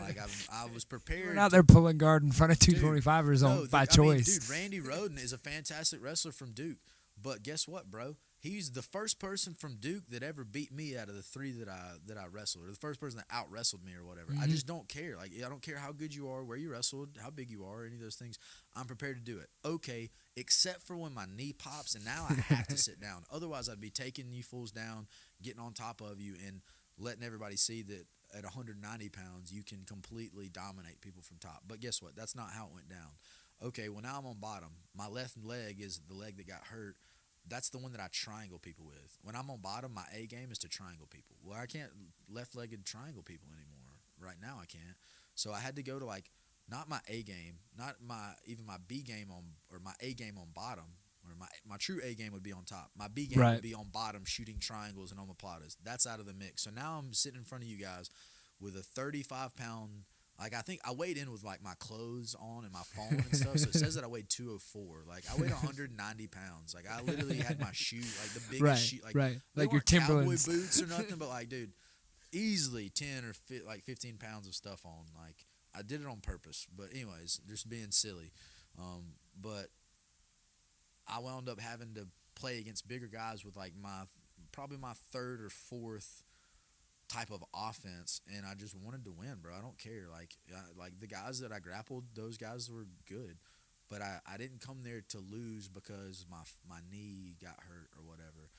S2: Like I was prepared.
S1: We're out there pulling guard in front of 225ers by choice.
S2: Dude, Randy Roden is a fantastic wrestler from Duke, but guess what, bro? He's the first person from Duke that ever beat me out of the three that I wrestled, or the first person that out wrestled me or whatever. I just don't care. Like I don't care how good you are, where you wrestled, how big you are, any of those things. I'm prepared to do it. Okay, except for when my knee pops and now I have to sit down. Otherwise, I'd be taking you fools down, getting on top of you, and letting everybody see that at 190 pounds you can completely dominate people from top. But guess what? That's not how it went down. Okay, well now I'm on bottom. My left leg is the leg that got hurt. That's the one that I triangle people with. When I'm on bottom, my A game is to triangle people. Well, I can't left-legged triangle people anymore. Right now I can't. So I had to go to like not my A game, not even my B game or my A game on bottom, or my true A game would be on top. My B game would be on bottom shooting triangles and omoplatas. That's out of the mix. So now I'm sitting in front of you guys with a 35-pound. Like, I think I weighed in with, like, my clothes on and my phone and stuff, so it says that I weighed 204. Like, I weighed 190 pounds. Like, I literally had my shoe, like, the biggest shoe. Like
S1: your Timberlands.
S2: cowboy boots or nothing, but, like, dude, easily 10 or 15 pounds of stuff on. Like, I did it on purpose. But, anyways, just being silly. But I wound up having to play against bigger guys with, like, probably my third or fourth type of offense, and I just wanted to win, bro. I don't care. Like the guys that I grappled, those guys were good, but I didn't come there to lose because my knee got hurt or whatever.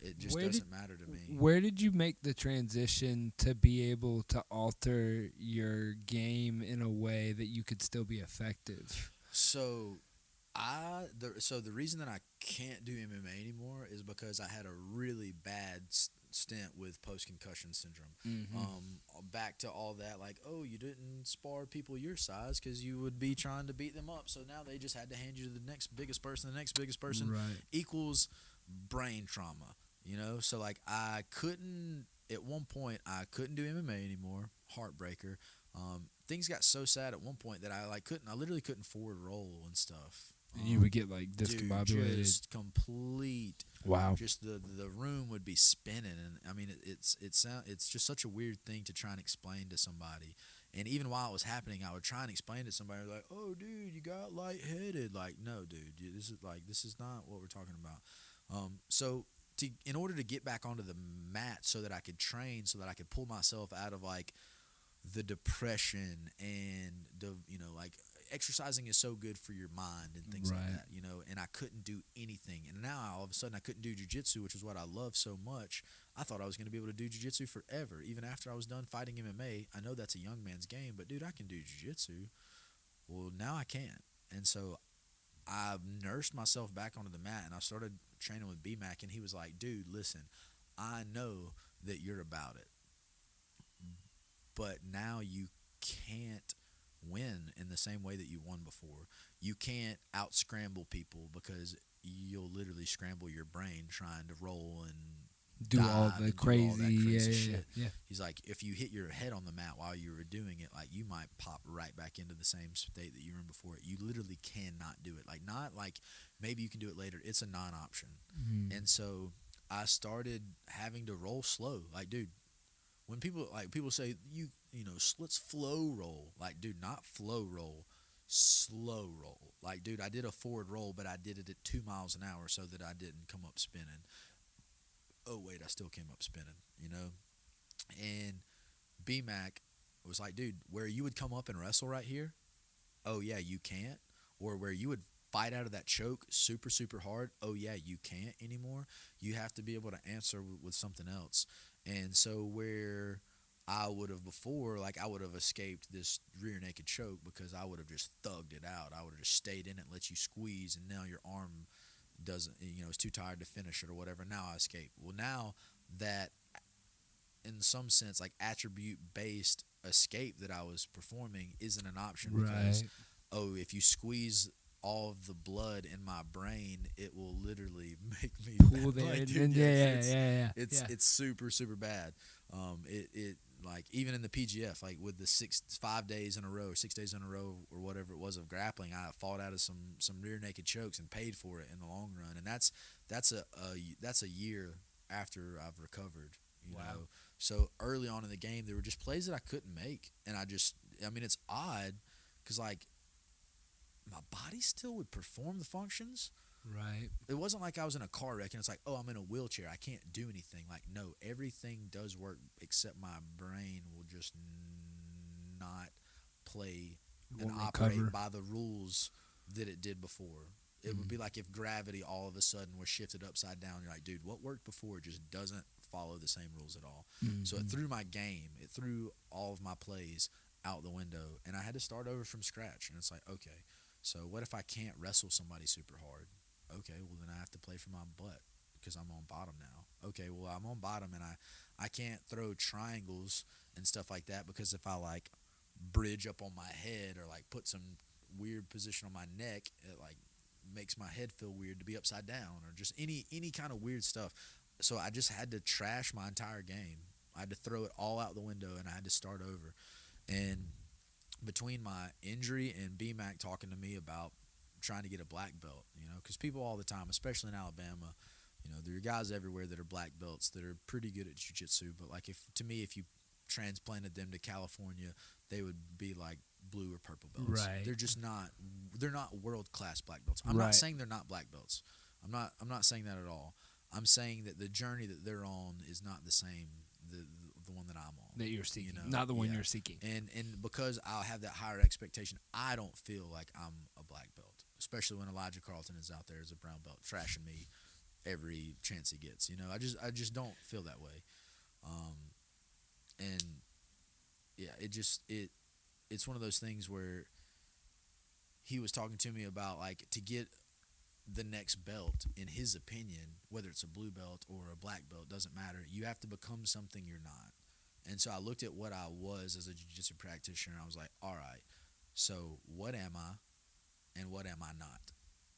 S2: It just doesn't matter to me.
S1: Where did you make the transition to be able to alter your game in a way that you could still be effective?
S2: So the reason that I can't do MMA anymore is because I had a really bad stint with post-concussion syndrome. Back to all that, like, oh, you didn't spar people your size because you would be trying to beat them up, so now they just had to hand you to the next biggest person. The next biggest person equals brain trauma, you know? So, like, at one point, I couldn't do MMA anymore. Heartbreaker. Things got so sad at one point that I literally couldn't forward roll and stuff.
S1: You would get, like, discombobulated.
S2: Just complete.
S1: Wow.
S2: Just the room would be spinning, and I mean it's just such a weird thing to try and explain to somebody. And even while it was happening, I would try and explain to somebody like, "Oh, dude, you got lightheaded." Like, no, dude, this is not what we're talking about. So in order to get back onto the mat so that I could train, so that I could pull myself out of like the depression and like exercising is so good for your mind and things like that, and I couldn't do anything. And now all of a sudden I couldn't do jiu-jitsu, which is what I love so much. I thought I was going to be able to do jiu-jitsu forever. Even after I was done fighting MMA, I know that's a young man's game, but dude, I can do jiu-jitsu. Well, now I can't. And so I nursed myself back onto the mat and I started training with BMAC. And he was like, dude, listen, I know that you're about it, but now you can't win in the same way that you won before. You can't out scramble people because you'll literally scramble your brain trying to roll and
S1: Do all
S2: dive
S1: the
S2: and do all
S1: crazy,
S2: that crazy
S1: yeah,
S2: shit.
S1: yeah.
S2: He's like, if you hit your head on the mat while you were doing it, like you might pop right back into the same state that you were in before. You literally cannot do it. Like not like maybe you can do it later. It's a non-option.
S1: Mm.
S2: And so I started having to roll slow. Like, dude, when people say you know let's flow roll, like, dude, not flow roll, slow roll. Like, dude, I did a forward roll, but I did it at 2 miles an hour so that I didn't come up spinning. Oh wait, I still came up spinning, you know. And BMAC was like, dude, where you would come up and wrestle right here, oh yeah, you can't. Or where you would fight out of that choke super super hard, oh yeah, you can't anymore. You have to be able to answer with something else. And so where I would have before, like I would have escaped this rear naked choke because I would have just thugged it out. I would have just stayed in it, let you squeeze, and now your arm doesn't, you know, is too tired to finish it or whatever. Now I escape. Well, now that in some sense like attribute based escape that I was performing isn't an option because
S1: Right.
S2: oh, if you squeeze all of the blood in my brain, it will literally make me
S1: Pull
S2: bad.
S1: there,
S2: Like,
S1: and
S2: dude,
S1: then,
S2: yes,
S1: yeah.
S2: it's super super bad. It like even in the PGF, like with the 5 days in a row, 6 days in a row, or whatever it was of grappling, I fought out of some rear naked chokes and paid for it in the long run. And that's a year after I've recovered. You
S1: Wow.
S2: know, so early on in the game, there were just plays that I couldn't make, and I mean, it's odd because like my body still would perform the functions.
S1: Right.
S2: It wasn't like I was in a car wreck and it's like, oh, I'm in a wheelchair, I can't do anything. Like, no, everything does work except my brain will just not play and
S1: Won't
S2: operate
S1: recover.
S2: by the rules that it did before. It would be like if gravity all of a sudden was shifted upside down. You're like, dude, what worked before just doesn't follow the same rules at all. So it threw my game, it threw all of my plays out the window, and I had to start over from scratch. And it's like, okay, so what if I can't wrestle somebody super hard? Okay, well then I have to play for my butt because I'm on bottom now. Okay, well I'm on bottom and I can't throw triangles and stuff like that because if I like bridge up on my head or like put some weird position on my neck, it like makes my head feel weird to be upside down or just any kind of weird stuff. So I just had to trash my entire game. I had to throw it all out the window and I had to start over. And between my injury and BMAC talking to me about trying to get a black belt, you know, because people all the time, especially in Alabama, you know, there are guys everywhere that are black belts that are pretty good at jiu-jitsu, but like if you transplanted them to California, they would be like blue or purple belts.
S1: Right.
S2: They're not world class black belts. I'm
S1: Right.
S2: not saying they're not black belts. I'm not saying that at all. I'm saying that the journey that they're on is not the same the one that I'm on.
S1: That you're seeking,
S2: You know?
S1: not the one
S2: Yeah.
S1: you're seeking.
S2: And because I'll have that higher expectation, I don't feel like I'm a black belt, especially when Elijah Carlton is out there as a brown belt trashing me every chance he gets. You know, I just don't feel that way. And yeah, it's one of those things where he was talking to me about like to get the next belt, in his opinion, whether it's a blue belt or a black belt, doesn't matter. You have to become something you're not. And so I looked at what I was as a jiu-jitsu practitioner, and I was like, all right, so what am I and what am I not?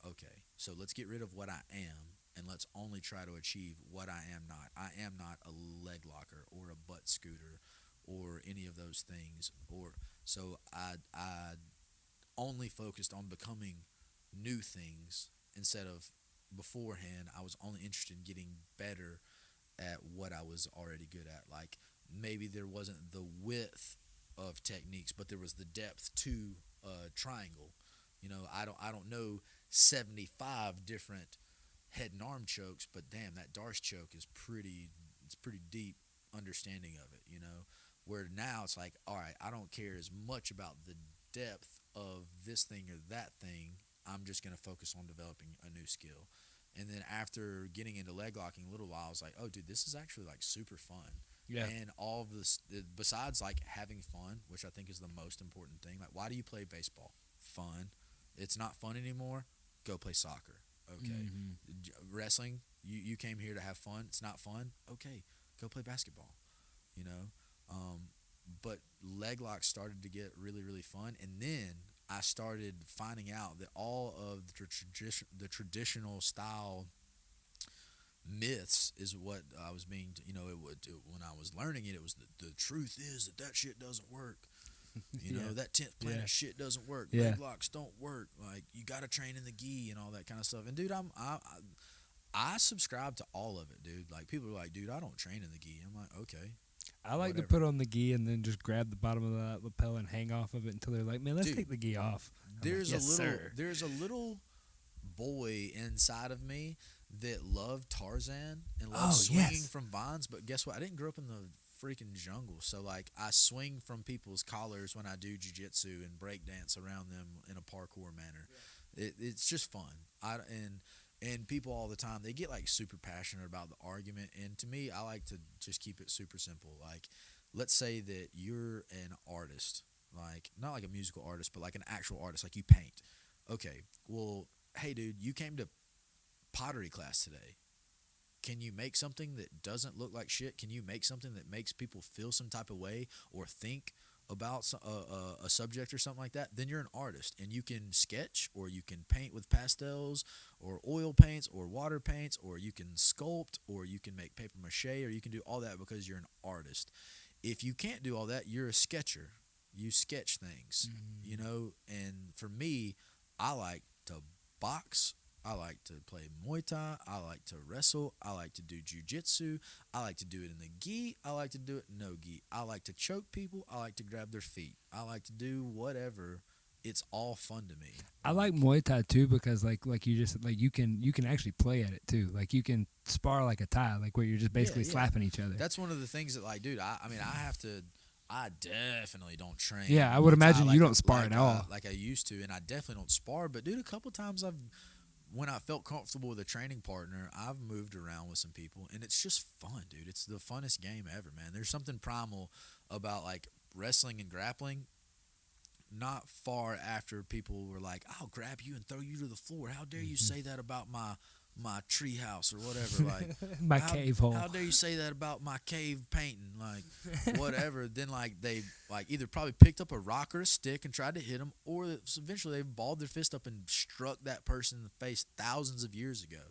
S2: Okay, so let's get rid of what I am, and let's only try to achieve what I am not. I am not a leg locker or a butt scooter or any of those things. Or so I only focused on becoming new things instead of beforehand. I was only interested in getting better at what I was already good at. Like maybe there wasn't the width of techniques, but there was the depth to a triangle. You know, I don't know 75 different head and arm chokes, but damn, that Darce choke is pretty deep understanding of it, you know. Where now it's like, all right, I don't care as much about the depth of this thing or that thing. I'm just going to focus on developing a new skill. And then after getting into leg locking a little while, I was like, oh, dude, this is actually like super fun.
S1: Yeah.
S2: And all of this, besides like having fun, which I think is the most important thing. Like, why do you play baseball? fun. It's not fun anymore. Go play soccer. Okay. Wrestling, you came here to have fun. It's not fun. Okay, go play basketball. You know, but leg locks started to get really, really fun, and then I started finding out that all of the traditional style myths is what I was being. When I was learning it was the truth is that shit doesn't work. That 10th planet shit doesn't work.
S1: Yeah.
S2: Leg locks don't work. Like, you got to train in the gi and all that kind of stuff. And dude, I subscribe to all of it, dude. Like, people are like, dude, I don't train in the gi. I'm like, okay.
S1: I like
S2: whatever.
S1: to put on the gi and then just grab the bottom of the lapel and hang off of it until they're like, man, let's take the gi off.
S2: There's
S1: sir.
S2: There's a little boy inside of me that loved Tarzan and loved swinging from vines. But guess what? I didn't grow up in the freaking jungle, so like I swing from people's collars when I do jiu-jitsu and break dance around them in a parkour manner. It's just fun. And people all the time, they get like super passionate about the argument, and to me, I like to just keep it super simple. Like, let's say that you're an artist, like not like a musical artist, but like an actual artist, like you paint. Okay, well, hey dude, you came to pottery class today. Can you make something that doesn't look like shit? Can you make something that makes people feel some type of way or think about a subject or something like that? Then you're an artist, and you can sketch, or you can paint with pastels or oil paints or water paints, or you can sculpt, or you can make paper mache, or you can do all that because you're an artist. If you can't do all that, you're a sketcher. You sketch things, and for me, I like to box. I like to play Muay Thai. I like to wrestle. I like to do jiu-jitsu. I like to do it in the gi. I like to do it no gi. I like to choke people. I like to grab their feet. I like to do whatever. It's all fun to me.
S1: I like Muay Thai too because like you just like you can actually play at it too. Like you can spar like a Thai, like where you're just basically slapping each other.
S2: That's one of the things that like, dude, I definitely don't train.
S1: Yeah, I would imagine you don't spar at all.
S2: Like I used to, and I definitely don't spar. But dude, a couple times when I felt comfortable with a training partner, I've moved around with some people, and it's just fun, dude. It's the funnest game ever, man. There's something primal about like wrestling and grappling. Not far after people were like, "I'll grab you and throw you to the floor." How dare you say that about my tree house or whatever? Like
S1: my cave hole.
S2: How dare you say that about my cave painting? Like whatever. Then like they like either probably picked up a rock or a stick and tried to hit them, or eventually they balled their fist up and struck that person in the face thousands of years ago.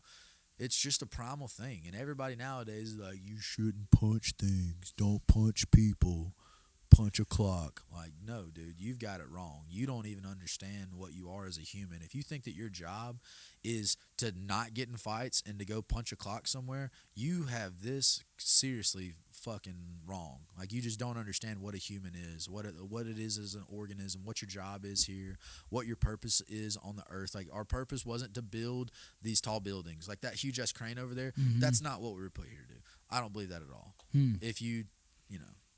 S2: It's just a primal thing, and everybody nowadays is like, you shouldn't punch things. Don't punch people. Punch a clock. Like, no, dude, you've got it wrong. You don't even understand what you are as a human. If you think that your job is to not get in fights and to go punch a clock somewhere, you have this seriously fucking wrong. Like, you just don't understand what a human is, what it is as an organism, what your job is here, what your purpose is on the earth. Like, our purpose wasn't to build these tall buildings. Like that huge ass crane over there, that's not what we were put here to do. I don't believe that at all.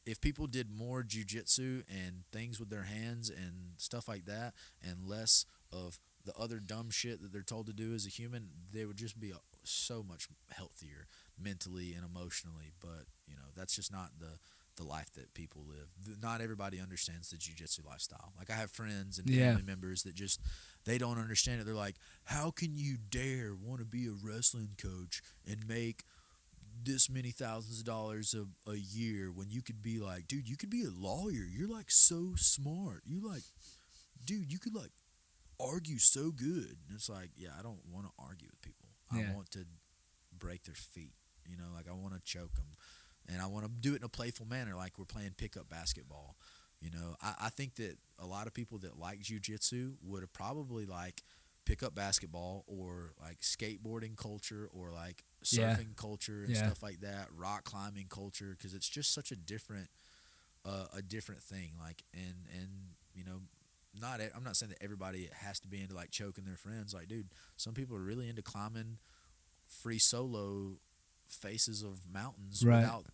S2: If people did more jiu-jitsu and things with their hands and stuff like that, and less of the other dumb shit that they're told to do as a human, they would just be so much healthier mentally and emotionally. But that's just not the life that people live. Not everybody understands the jiu-jitsu lifestyle. Like, I have friends and family members that just, they don't understand it. They're like, how can you dare want to be a wrestling coach and make this many thousands of dollars a year when you could be like, dude, you could be a lawyer. You're like so smart. You like, dude, you could like argue so good. And it's like, yeah, I don't want to argue with people. I want to break their feet. Like I want to choke them, and I want to do it in a playful manner, like we're playing pickup basketball. I think that a lot of people that like jiu-jitsu would have probably like pickup basketball or like skateboarding culture or like surfing culture and stuff like that, rock climbing culture, because it's just such a different thing. Like, and I'm not saying that everybody has to be into like choking their friends. Like, dude, some people are really into climbing free solo faces of mountains without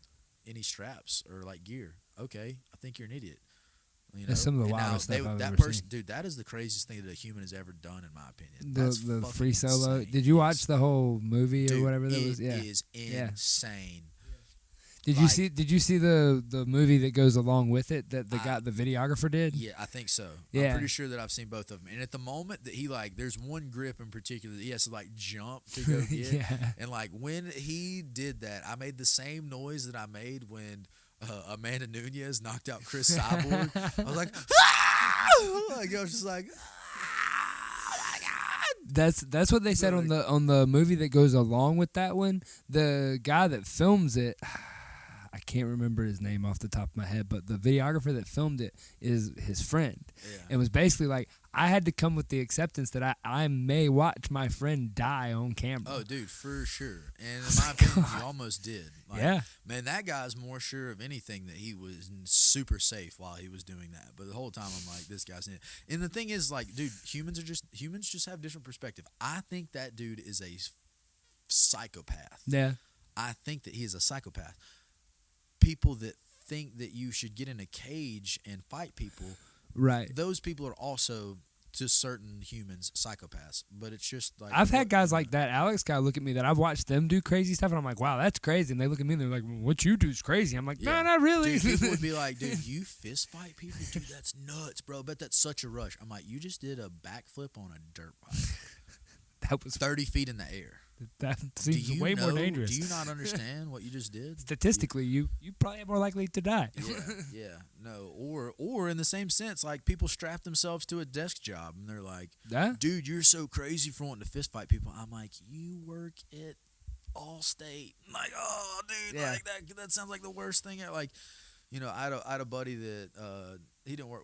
S2: any straps or like gear. Okay, I think you're an idiot.
S1: That's some of the wildest stuff I've ever seen.
S2: Dude, that is the craziest thing that a human has ever done, in my opinion.
S1: The free solo. Insane. Did you watch the whole movie or whatever that was?
S2: Yeah, it is insane.
S1: Did you see? Did you see the movie that goes along with it that the videographer did?
S2: Yeah, I think so.
S1: Yeah.
S2: I'm pretty sure that I've seen both of them. And at the moment that he there's one grip in particular that he has to jump to go get.
S1: Yeah.
S2: And when he did that, I made the same noise that I made when Amanda Nunez knocked out Chris Cyborg. I was like, ah! I was just like.
S1: That's what they said on the movie that goes along with that one. The guy that films it, I can't remember his name off the top of my head, but the videographer that filmed it is his friend.
S2: Yeah.
S1: It was basically I had to come with the acceptance that I may watch my friend die on camera.
S2: Oh, dude, for sure. And in my opinion, you almost did.
S1: Yeah.
S2: Man, that guy's more sure of anything that he was super safe while he was doing that. But the whole time I'm like, this guy's in it. And the thing is, dude, humans just have different perspective. I think that dude is a psychopath.
S1: Yeah.
S2: I think that he is a psychopath. People that think that you should get in a cage and fight people,
S1: right?
S2: Those people are also, to certain humans, psychopaths. But it's just
S1: I've had guys like that Alex guy look at me that I've watched them do crazy stuff, and I'm like, wow, that's crazy. And they look at me and they're like, what you do is crazy. I'm like, no, not really.
S2: Dude, people would be like, dude, you fist fight people? Dude, that's nuts, bro. I bet that's such a rush. I'm like, you just did a backflip on a dirt bike.
S1: That was
S2: 30 feet in the air.
S1: That seems way more dangerous.
S2: Do you not understand what you just did?
S1: Statistically, you probably are more likely to die.
S2: Yeah, no. Or in the same sense, people strap themselves to a desk job and they're like, dude, you're so crazy for wanting to fist fight people. I'm like, you work at Allstate. I'm like, oh, dude, that sounds like the worst thing. I had a buddy that he didn't work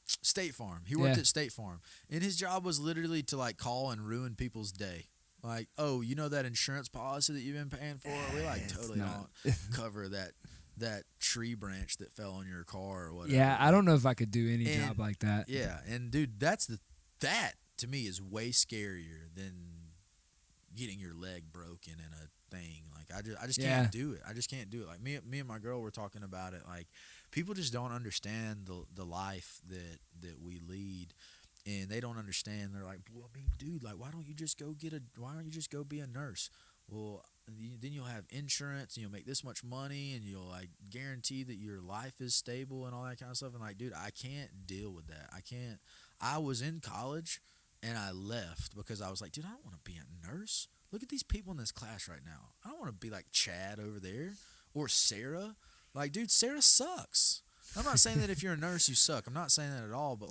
S2: State Farm. He worked at State Farm, and his job was literally to call and ruin people's day. Oh, you know that insurance policy that you've been paying for? We totally don't cover that tree branch that fell on your car or whatever.
S1: Yeah, I don't know if I could do any job like that.
S2: Yeah, and dude, that to me is way scarier than getting your leg broken in a thing. I just can't do it. I just can't do it. Me and my girl were talking about it. People just don't understand the life that we lead. And they don't understand. They're like, well, dude, why don't you just go be a nurse? Well, then you'll have insurance and you'll make this much money and you'll guarantee that your life is stable and all that kind of stuff. And dude, I can't deal with that. I can't. I was in college and I left because I was like, dude, I don't want to be a nurse. Look at these people in this class right now. I don't want to be like Chad over there or Sarah. Dude, Sarah sucks. I'm not saying that if you're a nurse, you suck. I'm not saying that at all, but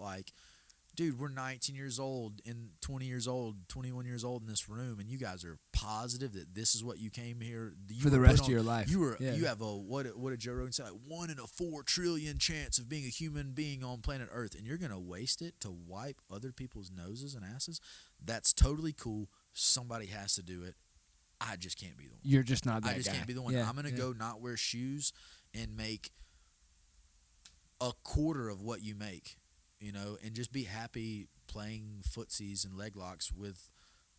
S2: dude, we're 19 years old and 20 years old, 21 years old in this room, and you guys are positive that this is what you came here
S1: for the rest of your life.
S2: You have what did Joe Rogan say? 1 in a 4 trillion chance of being a human being on planet Earth, and you're gonna waste it to wipe other people's noses and asses. That's totally cool. Somebody has to do it. I just can't be the one.
S1: You're just not that guy.
S2: I just can't be the one. I'm gonna go not wear shoes and make a quarter of what you make. And just be happy playing footsies and leg locks with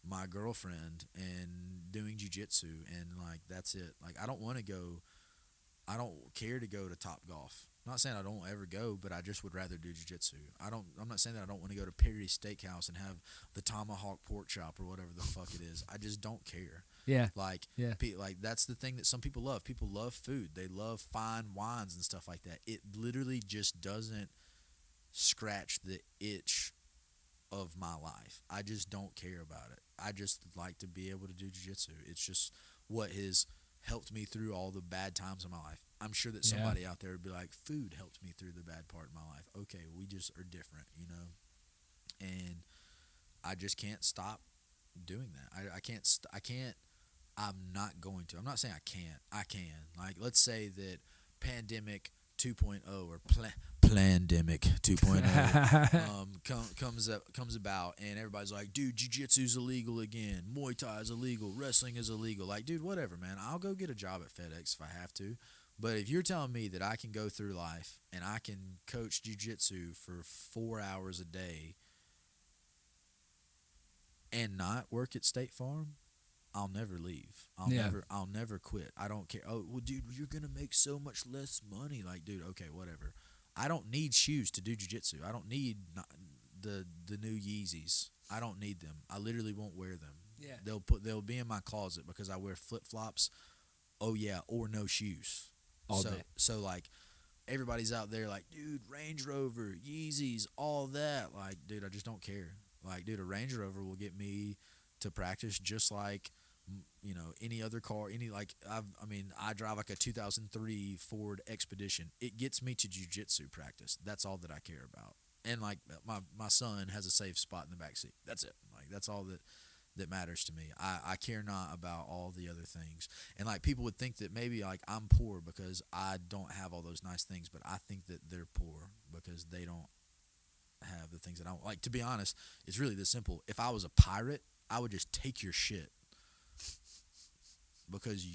S2: my girlfriend and doing jiu-jitsu, and that's it. I I don't care to go to Top Golf. I'm not saying I don't ever go, but I just would rather do jiu-jitsu. I'm not saying that I don't want to go to Perry's Steakhouse and have the tomahawk pork chop or whatever the fuck it is. I just don't care.
S1: Yeah.
S2: That's the thing that some people love. People love food. They love fine wines and stuff like that. It literally just doesn't scratch the itch of my life. I just don't care about it. I just like to be able to do jiu-jitsu. It's just what has helped me through all the bad times of my life. I'm sure that somebody out there would be like, food helped me through the bad part of my life. Okay, we just are different, and I just can't stop doing that. I can't. I'm not going to. I'm not saying I can't. I can. Let's say that pandemic 2.0 or Plandemic 2.0 comes about, and everybody's like, dude, jiu-jitsu's illegal again, Muay Thai is illegal, wrestling is illegal. Dude, whatever, man. I'll go get a job at FedEx if I have to. But if you're telling me that I can go through life and I can coach jiu-jitsu for 4 hours a day and not work at State Farm, I'll never leave. I'll never quit. I don't care. Oh, well, dude, you're gonna make so much less money. Dude, okay, whatever. I don't need shoes to do jiu-jitsu. I don't need the new Yeezys. I don't need them. I literally won't wear them.
S1: Yeah.
S2: They'll be in my closet because I wear flip-flops oh yeah, or no shoes.
S1: All
S2: so
S1: day.
S2: so like everybody's out there like, dude, Range Rover, Yeezys, all that. Like, dude, I just don't care. Like, dude, a Range Rover will get me to practice just like, any other car. I drive like a 2003 Ford Expedition. It gets me to jiu-jitsu practice. That's all that I care about. And like my son has a safe spot in the back seat. That's it. Like, that's all that matters to me. I care not about all the other things. And like, people would think that maybe like I'm poor because I don't have all those nice things, but I think that they're poor because they don't have the things that I want. Like, to be honest, it's really this simple. If I was a pirate, I would just take your shit because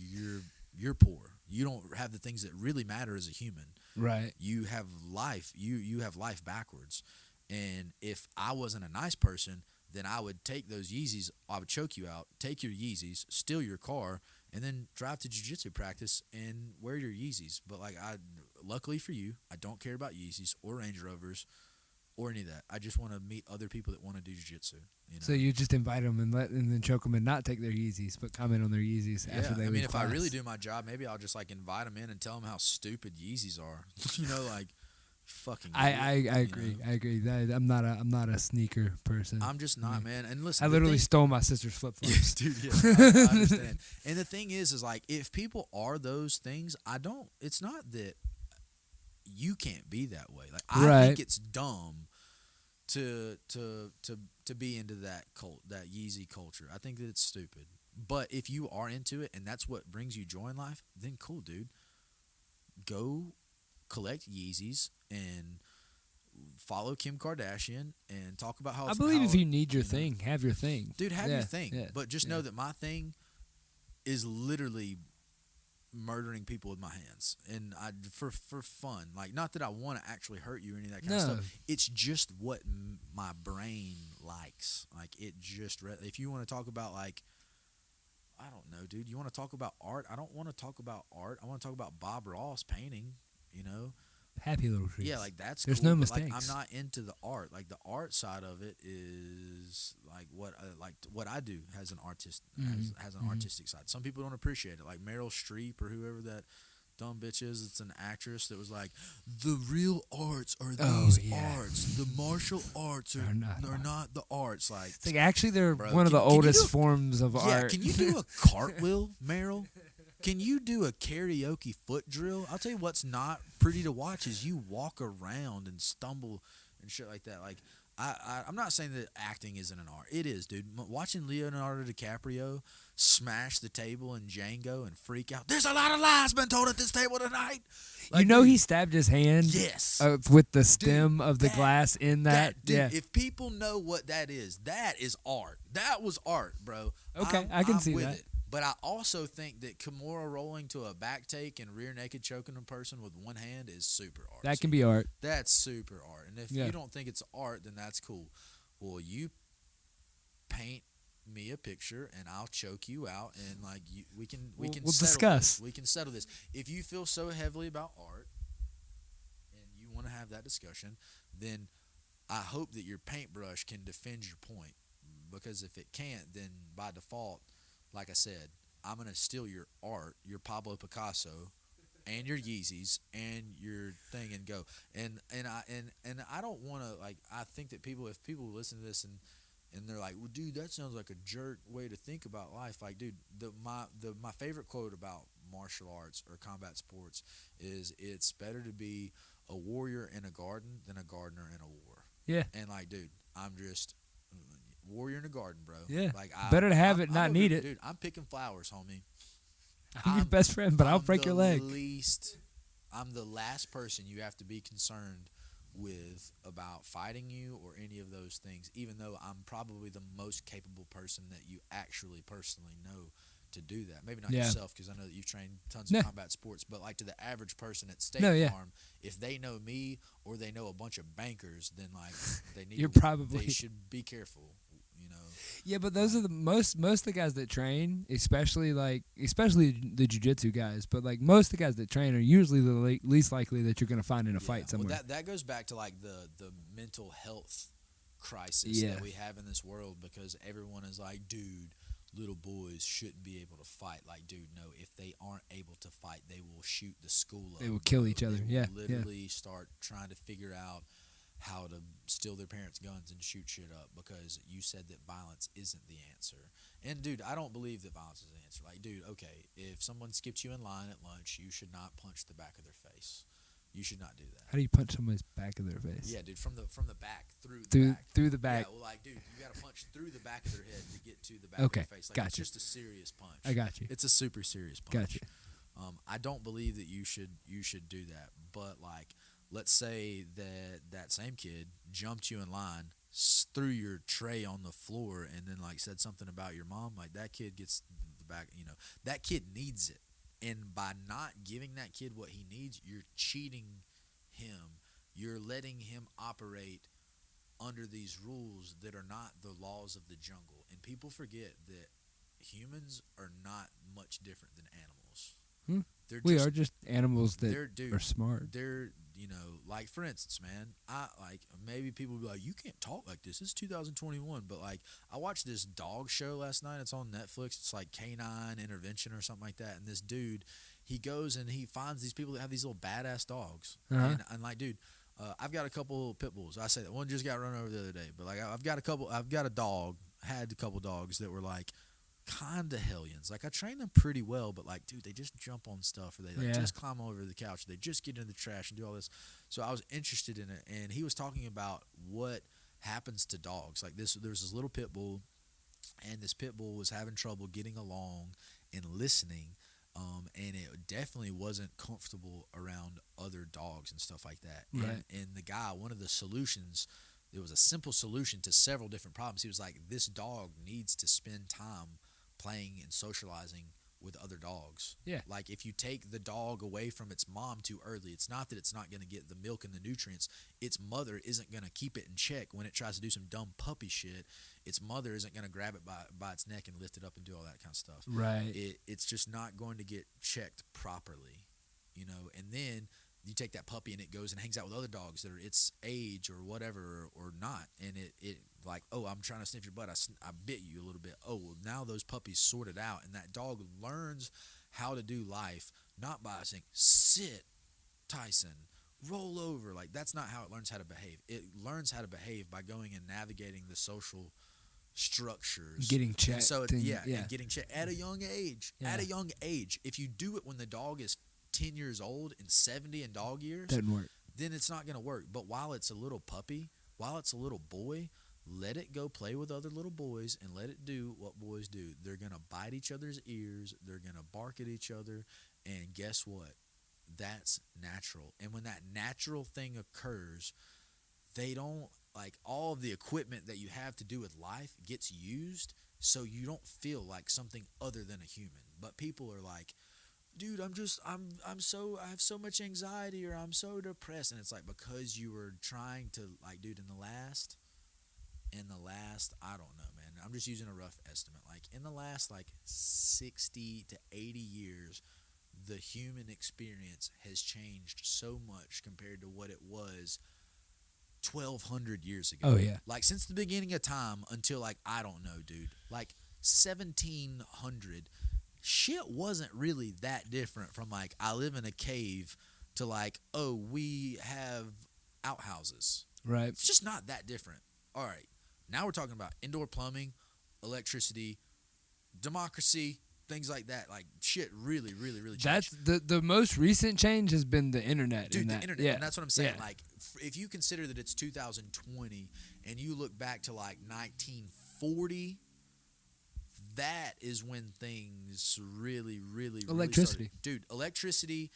S2: you're poor. You don't have the things that really matter as a human.
S1: Right.
S2: You have life. You have life backwards. And if I wasn't a nice person, then I would take those Yeezys. I would choke you out, take your Yeezys, steal your car, and then drive to jiu-jitsu practice and wear your Yeezys. But like, luckily for you, I don't care about Yeezys or Range Rovers or any of that. I just want to meet other people that want to do jiu-jitsu.
S1: So you just invite them and then choke them and not take their Yeezys, but comment on their Yeezys after they leave
S2: if
S1: class.
S2: I really do my job, maybe I'll just like invite them in and tell them how stupid Yeezys are. Like, fucking.
S1: I agree. I agree. I'm not a sneaker person.
S2: I'm just not, man. And listen,
S1: I literally stole my sister's flip flops.
S2: Yes, dude. Yeah, I understand. And the thing is like, if people are those things, it's not that you can't be that way. Like, I think it's dumb to be into that that Yeezy culture. I think that it's stupid. But if you are into it and that's what brings you joy in life, then cool, dude. Go collect Yeezys and follow Kim Kardashian and talk about how
S1: I believe if you need your thing, have your thing.
S2: Dude, have your thing.
S1: Yeah,
S2: but just know that my thing is literally murdering people with my hands. And for fun. Like, not that I want to actually hurt you or any of that kind of stuff. It's just what my brain likes. Like, it just, if you want to talk about like, I don't know, dude. You want to talk about art? I don't want to talk about art. I want to talk about Bob Ross painting,
S1: Happy little trees.
S2: Yeah, like, that's
S1: There's
S2: cool,
S1: no
S2: but
S1: mistakes.
S2: like, I'm not into the art. Like, the art side of it is like what I do has an artistic side. Some people don't appreciate it. Like Meryl Streep or whoever that dumb bitch is. It's an actress that was like, the real arts are these arts. The martial arts are not the arts. Like,
S1: it's like, actually, they're
S2: bro,
S1: one of the oldest forms of art.
S2: Can you do a cartwheel, Meryl? Can you do a karaoke foot drill? I'll tell you what's not pretty to watch is you walk around and stumble and shit like that. Like, I'm not saying that acting isn't an art. It is, dude. Watching Leonardo DiCaprio smash the table in Django and freak out. There's a lot of lies been told at this table tonight. Like,
S1: dude, he stabbed his hand.
S2: Yes.
S1: With the stem of the glass in that.
S2: Dude, if people know what that is art. That was art, bro.
S1: Okay, I can see
S2: with
S1: that.
S2: It. But I also think that Kimura rolling to a back take and rear naked choking a person with one hand is super art.
S1: That can be art.
S2: That's super art. And if you don't think it's art, then that's cool. Well, you paint me a picture and I'll choke you out, and like, we can
S1: discuss.
S2: We can settle this. If you feel so heavily about art and you want to have that discussion, then I hope that your paintbrush can defend your point. Because if it can't, then by default, like I said, I'm gonna steal your art, your Pablo Picasso, and your Yeezys and your thing and go. And I don't want to, like, I think that if people listen to this and they're like, well, dude, that sounds like a jerk way to think about life. Like, dude, my favorite quote about martial arts or combat sports is, it's better to be a warrior in a garden than a gardener in a war.
S1: Yeah.
S2: And like, dude, I'm just warrior in a garden, bro.
S1: Yeah.
S2: Like,
S1: better to have it, not need it.
S2: Dude, I'm picking flowers, homie.
S1: I'm your best friend, but I'll break your leg.
S2: I'm the last person you have to be concerned with about fighting you or any of those things, even though I'm probably the most capable person that you actually personally know to do that. Maybe not yourself, because I know that you've trained tons of combat sports, but like, to the average person at State Farm, if they know me or they know a bunch of bankers, then like, they need they should be careful.
S1: Yeah, but those are the most of the guys that train, especially the jiu-jitsu guys, but like, most of the guys that train are usually the least likely that you're going to find in a fight somewhere.
S2: Well, that goes back to like the mental health crisis that we have in this world, because everyone is like, dude, little boys shouldn't be able to fight. Like, dude, no, if they aren't able to fight, they will shoot the school up.
S1: They will kill
S2: bro.
S1: each other.
S2: They will
S1: Yeah,
S2: literally start trying to figure out how to steal their parents' guns and shoot shit up because you said that violence isn't the answer. And, dude, I don't believe that violence is the answer. Like, dude, okay, if someone skips you in line at lunch, you should not punch the back of their face. You should not do that.
S1: How do you punch someone's back of their face?
S2: Yeah, dude, from the back through the back.
S1: Through the back.
S2: Yeah, well, like, dude, you got to punch through the back of their head to get to the back
S1: Okay,
S2: of their face. Like,
S1: gotcha.
S2: It's just a serious punch.
S1: I got you.
S2: It's a super serious punch.
S1: Gotcha.
S2: I don't believe that you should do that. But like, let's say that same kid jumped you in line, threw your tray on the floor, and then like said something about your mom. Like that kid gets the back. You know, that kid needs it, and by not giving that kid what he needs, you're cheating him. You're letting him operate under these rules that are not the laws of the jungle. And people forget that humans are not much different than animals.
S1: We are just animals that
S2: dude,
S1: are smart.
S2: They're, you know, like for instance, man, I like maybe people will be like, you can't talk like this. It's 2021, but like I watched this dog show last night. It's on Netflix. It's like Canine Intervention or something like that. And this dude, he goes and he finds these people that have these little badass dogs.
S1: Uh-huh.
S2: And like, dude, I've got a couple pit bulls. I say that one just got run over the other day, but like I've got a dog, had a couple dogs that were like kind of hellions. Like I train them pretty well, but like, dude, they just jump on stuff, or they like just climb over the couch, or they just get into the trash and do all this. So I was interested in it, and he was talking about what happens to dogs. Like there's this little pit bull, and this pit bull was having trouble getting along and listening. And it definitely wasn't comfortable around other dogs and stuff like that.
S1: Right.
S2: And the guy, one of the solutions, it was a simple solution to several different problems. He was like, this dog needs to spend time playing and socializing with other dogs.
S1: Yeah.
S2: Like if you take the dog away from its mom too early, it's not that it's not going to get the milk and the nutrients. Its mother isn't going to keep it in check when it tries to do some dumb puppy shit. Its mother isn't going to grab it by its neck and lift it up and do all that kind of stuff.
S1: Right.
S2: It's just not going to get checked properly, you know. And then you take that puppy and it goes and hangs out with other dogs that are its age or whatever or not, and it like, oh, I'm trying to sniff your butt, I bit you a little bit. Oh, well, now those puppies sorted out, and that dog learns how to do life not by saying sit, Tyson, roll over. Like that's not how it learns how to behave. It learns how to behave by going and navigating the social structures,
S1: getting checked.
S2: So
S1: and
S2: getting checked at a young age.
S1: Yeah.
S2: At a young age, if you do it when the dog is 10 years old and 70 in dog years,
S1: doesn't work.
S2: then it's not going to work. But while it's a little puppy, while it's a little boy, let it go play with other little boys and let it do what boys do. They're going to bite each other's ears. They're going to bark at each other. And guess what? That's natural. And when that natural thing occurs, they don't, like, all of the equipment that you have to do with life gets used, so you don't feel like something other than a human. But people are like, dude, I have so much anxiety, or I'm so depressed. And it's like, because you were trying to, like, dude, in the last, I don't know, man, I'm just using a rough estimate. Like, in the last, like, 60 to 80 years, the human experience has changed so much compared to what it was 1,200 years ago.
S1: Oh, yeah.
S2: Like, since the beginning of time until, like, I don't know, dude, like, 1700, shit wasn't really that different from, like, I live in a cave to, like, oh, we have outhouses.
S1: Right.
S2: It's just not that different. All right. Now we're talking about indoor plumbing, electricity, democracy, things like that. Like, shit really, really, really changed.
S1: That's the most recent change has been the internet.
S2: Dude, the
S1: that.
S2: internet.
S1: Yeah.
S2: And that's what I'm saying.
S1: Yeah.
S2: Like, if you consider that it's 2020 and you look back to, like, 1940, that is when things really, really, really
S1: Electricity.
S2: started. Dude, electricity,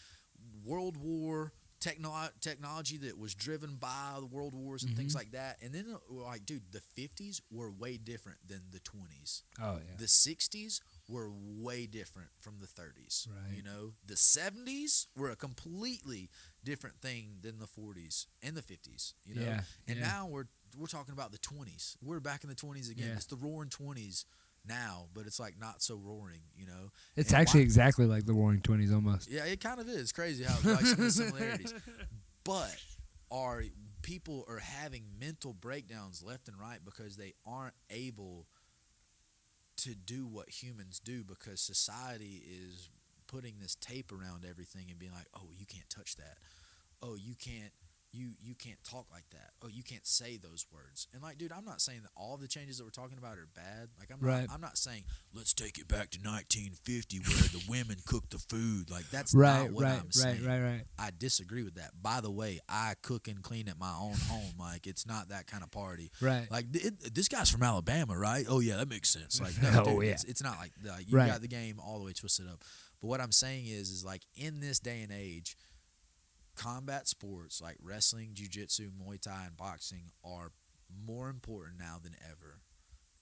S2: World War, technology that was driven by the world wars and things like that. And then, like, dude, the 50s were way different than the 20s.
S1: Oh, yeah.
S2: The 60s were way different from the 30s.
S1: Right.
S2: You know, the 70s were a completely different thing than the 40s and the 50s. You know,
S1: Yeah.
S2: and now we're talking about the 20s. We're back in the 20s again.
S1: Yeah.
S2: It's the roaring 20s now, but it's like not so roaring. You know,
S1: It's
S2: And
S1: actually
S2: why-
S1: exactly like the Roaring Twenties almost.
S2: yeah, it kind of is. It's crazy how like some of the similarities. But people are having mental breakdowns left and right because they aren't able to do what humans do, because society is putting this tape around everything and being like, oh, you can't touch that. Oh, you can't talk like that. Oh, you can't say those words. And like, dude, I'm not saying that all the changes that we're talking about are bad. Like, I'm not saying let's take it back to 1950 where the women cooked the food. Like, that's not what I'm saying.
S1: Right.
S2: I disagree with that. By the way, I cook and clean at my own home. Like, it's not that kind of party.
S1: Right.
S2: Like, this guy's from Alabama, right? Oh yeah, that makes sense. Like, no,
S1: Oh,
S2: dude,
S1: yeah.
S2: it's not like that. You got the game all the way twisted up. But what I'm saying is like, in this day and age, combat sports like wrestling, jiu-jitsu, Muay Thai, and boxing are more important now than ever.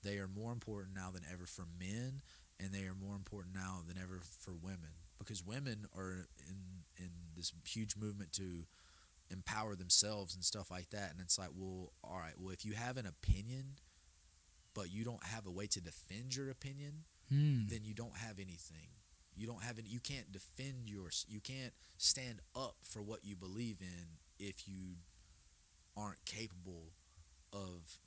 S2: They are more important now than ever for men, and they are more important now than ever for women, because women are in this huge movement to empower themselves and stuff like that. And it's like, well, all right, well, if you have an opinion but you don't have a way to defend your opinion, then you don't have anything. You don't have any. You can't defend you can't stand up for what you believe in if you aren't capable of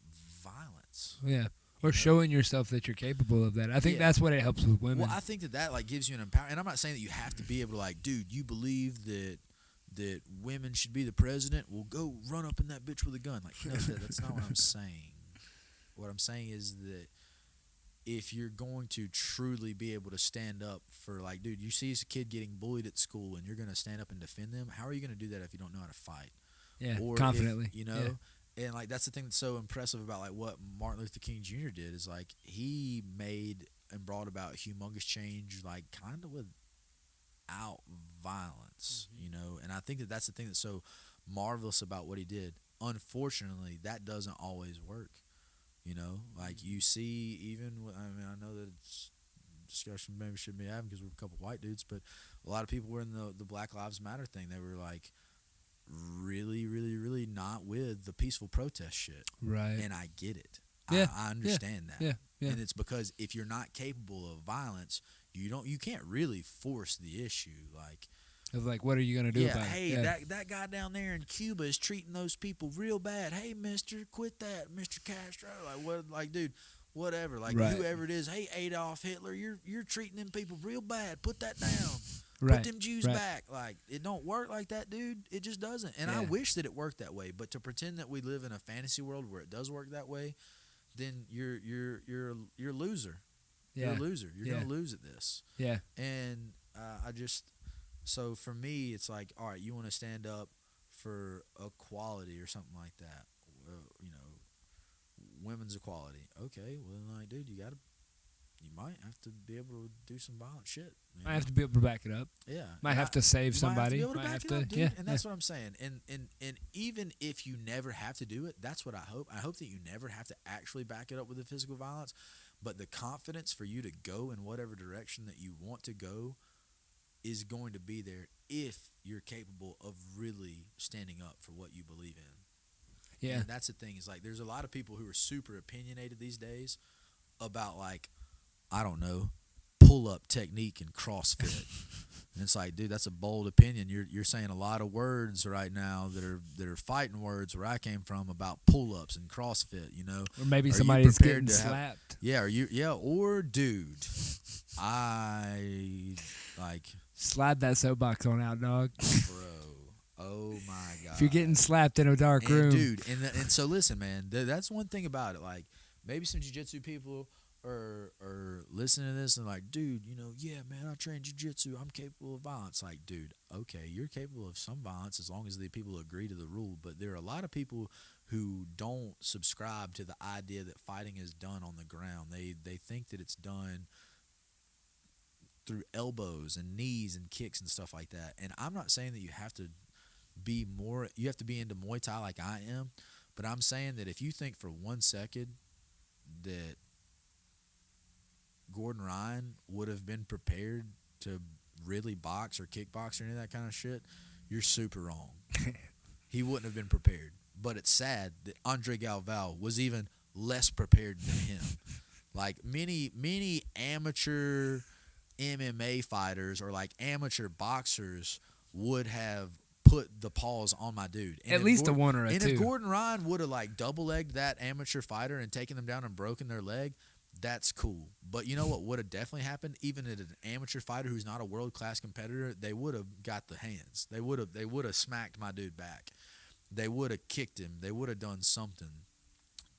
S2: violence.
S1: Yeah. Or showing yourself that you're capable of that. I think that's what it helps with women.
S2: Well, I think that like gives you an empowerment. And I'm not saying that you have to be able to, like, dude, you believe that women should be the president? Well, go run up in that bitch with a gun. Like, no, that's not what I'm saying. What I'm saying is that if you're going to truly be able to stand up for, like, dude, you see a kid getting bullied at school and you're going to stand up and defend them, how are you going to do that if you don't know how to fight?
S1: Yeah,
S2: or
S1: confidently.
S2: If, you know? Yeah. And, like, that's the thing that's so impressive about, like, what Martin Luther King Jr. did is, like, he made and brought about humongous change, like, kind of without violence, you know? And I think that that's the thing that's so marvelous about what he did. Unfortunately, that doesn't always work. You know, like, you see, even I mean, I know that it's discussion maybe shouldn't be having because we're a couple white dudes, but a lot of people were in the Black Lives Matter thing. They were like really, really, really not with the peaceful protest shit. Right. And I get it. Yeah. I understand that. Yeah. And it's because if you're not capable of violence, you can't really force the issue. Like,
S1: of like, what are you gonna do about it?
S2: Hey, that guy down there in Cuba is treating those people real bad. Hey, mister, quit that, Mr. Castro. Like, what? Like, dude, whatever. Like, whoever it is. Hey, Adolf Hitler, you're treating them people real bad. Put that down. Put them Jews back. Like, it don't work like that, dude. It just doesn't. And I wish that it worked that way. But to pretend that we live in a fantasy world where it does work that way, then you're a loser. You're a loser. You're gonna lose at this. Yeah. And So for me, it's like, all right, you want to stand up for equality or something like that, you know, women's equality. Okay, well, like, dude, you might have to be able to do some violent shit.
S1: Might have to be able to back it up. Yeah. Might have to save somebody.
S2: Might have to be able to back it up, dude. And that's what I'm saying. And even if you never have to do it, that's what I hope. I hope that you never have to actually back it up with the physical violence, but the confidence for you to go in whatever direction that you want to go is going to be there if you're capable of really standing up for what you believe in. Yeah. And that's the thing, is like, there's a lot of people who are super opinionated these days about, like, I don't know, pull-up technique and CrossFit. And it's like, dude, that's a bold opinion. You're saying a lot of words right now that are fighting words where I came from about pull-ups and CrossFit, you know.
S1: Or maybe somebody's getting slapped.
S2: Or dude, I like,
S1: slide that soapbox on out, dog.
S2: Bro, oh my God.
S1: If you're getting slapped in a dark room.
S2: Dude, and so listen, man, that's one thing about it. Like, maybe some jiu-jitsu people are listening to this and like, dude, you know, yeah, man, I train jiu-jitsu. I'm capable of violence. Like, dude, okay, you're capable of some violence as long as the people agree to the rule. But there are a lot of people who don't subscribe to the idea that fighting is done on the ground. They think that it's done through elbows and knees and kicks and stuff like that. And I'm not saying that you have to be into Muay Thai like I am, but I'm saying that if you think for 1 second that Gordon Ryan would have been prepared to really box or kickbox or any of that kind of shit, you're super wrong. He wouldn't have been prepared. But it's sad that Andre Galvao was even less prepared than him. Like, many amateur MMA fighters or like amateur boxers would have put the paws on my dude. And
S1: at least a one or a two.
S2: And if Gordon Ryan would have like double-legged that amateur fighter and taken them down and broken their leg, That's cool. But you know what would have definitely happened? Even at an amateur fighter who's not a world class competitor, they would have got the hands. They would have smacked my dude back. They would have kicked him. They would have done something.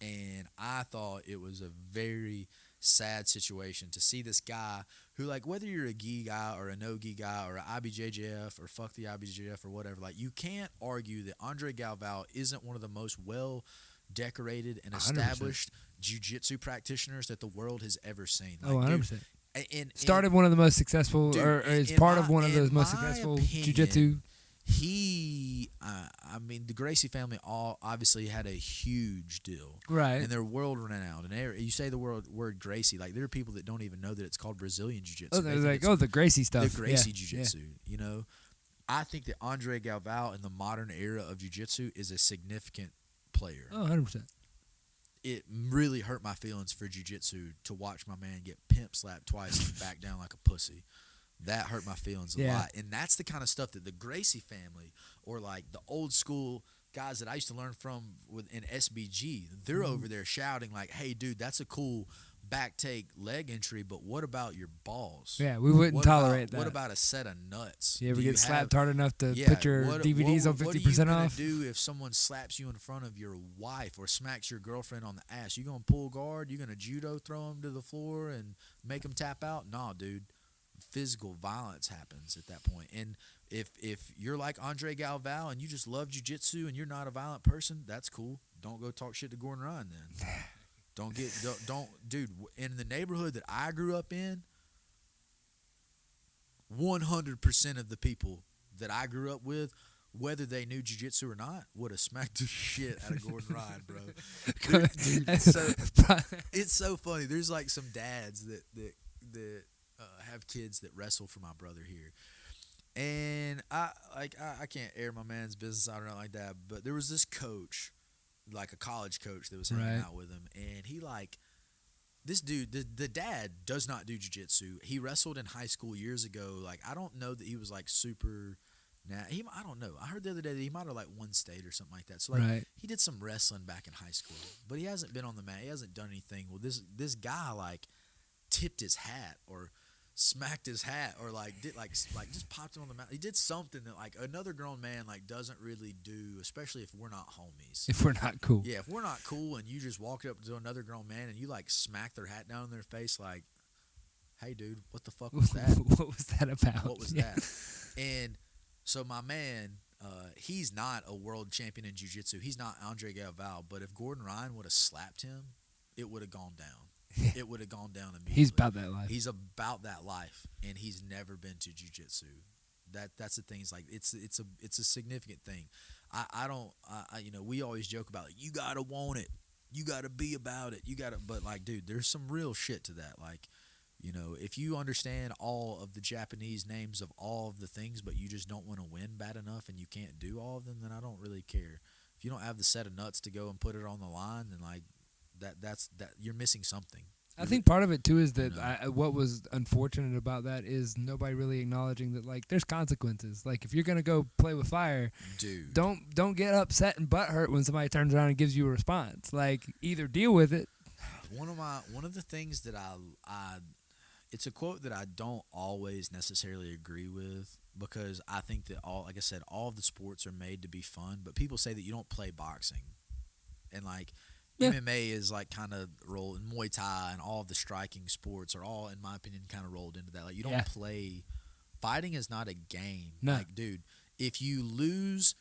S2: And I thought it was a very sad situation to see this guy who, like, whether you're a gi guy or a no gi guy or an IBJJF or fuck the IBJJF or whatever, like, you can't argue that Andre Galvao isn't one of the most well decorated and
S1: 100%.
S2: established jiu-jitsu practitioners that the world has ever seen.
S1: Oh,
S2: Like,
S1: 100%.
S2: and
S1: Started one of the most successful,
S2: dude,
S1: or is
S2: in
S1: part
S2: my-
S1: of one of the
S2: in
S1: most
S2: my
S1: successful
S2: opinion,
S1: jiu-jitsu.
S2: He, I mean, the Gracie family all obviously had a huge deal,
S1: Right.
S2: and they're world renowned. And you say the word Gracie, like there are people that don't even know that it's called Brazilian jiu-jitsu.
S1: Oh,
S2: They
S1: they're
S2: think
S1: like,
S2: it's
S1: oh, the Gracie stuff.
S2: the Gracie
S1: Yeah,
S2: jiu-jitsu. You know, I think that Andre Galvao in the modern era of jiu-jitsu is a significant player.
S1: Yeah. Oh, 100%.
S2: It really hurt my feelings for jiu-jitsu to watch my man get pimp slapped twice and back down like a pussy. That hurt my feelings a
S1: Yeah.
S2: lot. And that's the kind of stuff that the Gracie family or like the old school guys that I used to learn from in SBG, they're over there shouting like, hey, dude, that's a cool back take leg entry, but what about your balls?
S1: Yeah, we wouldn't
S2: What
S1: tolerate
S2: about,
S1: that.
S2: What about a set of nuts?
S1: You ever
S2: Do
S1: get
S2: have-
S1: slapped hard enough to
S2: Yeah,
S1: put your DVDs on 50%
S2: what are you gonna
S1: off?
S2: do if someone slaps you in front of your wife or smacks your girlfriend on the ass? You gonna pull guard? You gonna judo throw them to the floor and make them tap out? Nah, dude. Physical violence happens at that point. And if you're like Andre Galvao and you just love jiu-jitsu and you're not a violent person, that's cool. Don't go talk shit to Gordon Ryan then. don't dude, in the neighborhood that I grew up in, 100% of the people that I grew up with, whether they knew jiu-jitsu or not, would have smacked the shit out of Gordon Ryan, bro. Dude, it's so funny. There's like some dads that have kids that wrestle for my brother here, and I can't air my man's business out or nothing like that. But there was this coach, like a college coach, that was hanging out with him, and he like. This dude, the dad does not do jiu-jitsu. He wrestled in high school years ago. Like, I don't know that he was like super. I don't know. I heard the other day that he might have like won state or something like that. So like he did some wrestling back in high school, but he hasn't been on the mat. He hasn't done anything. Well, this guy like tipped his hat or smacked his hat or like did like just popped him on the mat. He did something that like another grown man like doesn't really do, especially if we're not homies.
S1: If we're not cool.
S2: Yeah, if we're not cool and you just walk up to another grown man and you like smack their hat down in their face like, hey dude, what the fuck was that?
S1: What was that about?
S2: What was that? And so my man, he's not a world champion in jiu-jitsu. He's not Andre Galvao, but if Gordon Ryan would have slapped him, it would have gone down. It would have gone down immediately.
S1: He's about that life.
S2: He's about that life, and he's never been to jiu-jitsu. That's the thing. It's like it's a significant thing. I don't you know, we always joke about like, you gotta want it, you gotta be about it, but like, dude, there's some real shit to that. Like, you know, if you understand all of the Japanese names of all of the things, but you just don't want to win bad enough and you can't do all of them, then I don't really care. If you don't have the set of nuts to go and put it on the line, then like that's you're missing something.
S1: I think part of it too is that
S2: You know?
S1: what was unfortunate about that is nobody really acknowledging that like there's consequences. Like if you're gonna go play with fire,
S2: Dude,
S1: don't get upset and butthurt when somebody turns around and gives you a response. Like either deal with it.
S2: one of the things that I it's a quote that I don't always necessarily agree with, because I think that like I said, all of the sports are made to be fun, but people say that you don't play boxing. And like MMA is like kind of rolled, and Muay Thai and all of the striking sports are all, in my opinion, kind of rolled into that. Like you don't play. Fighting is not a game.
S1: No.
S2: Like, dude, if you lose,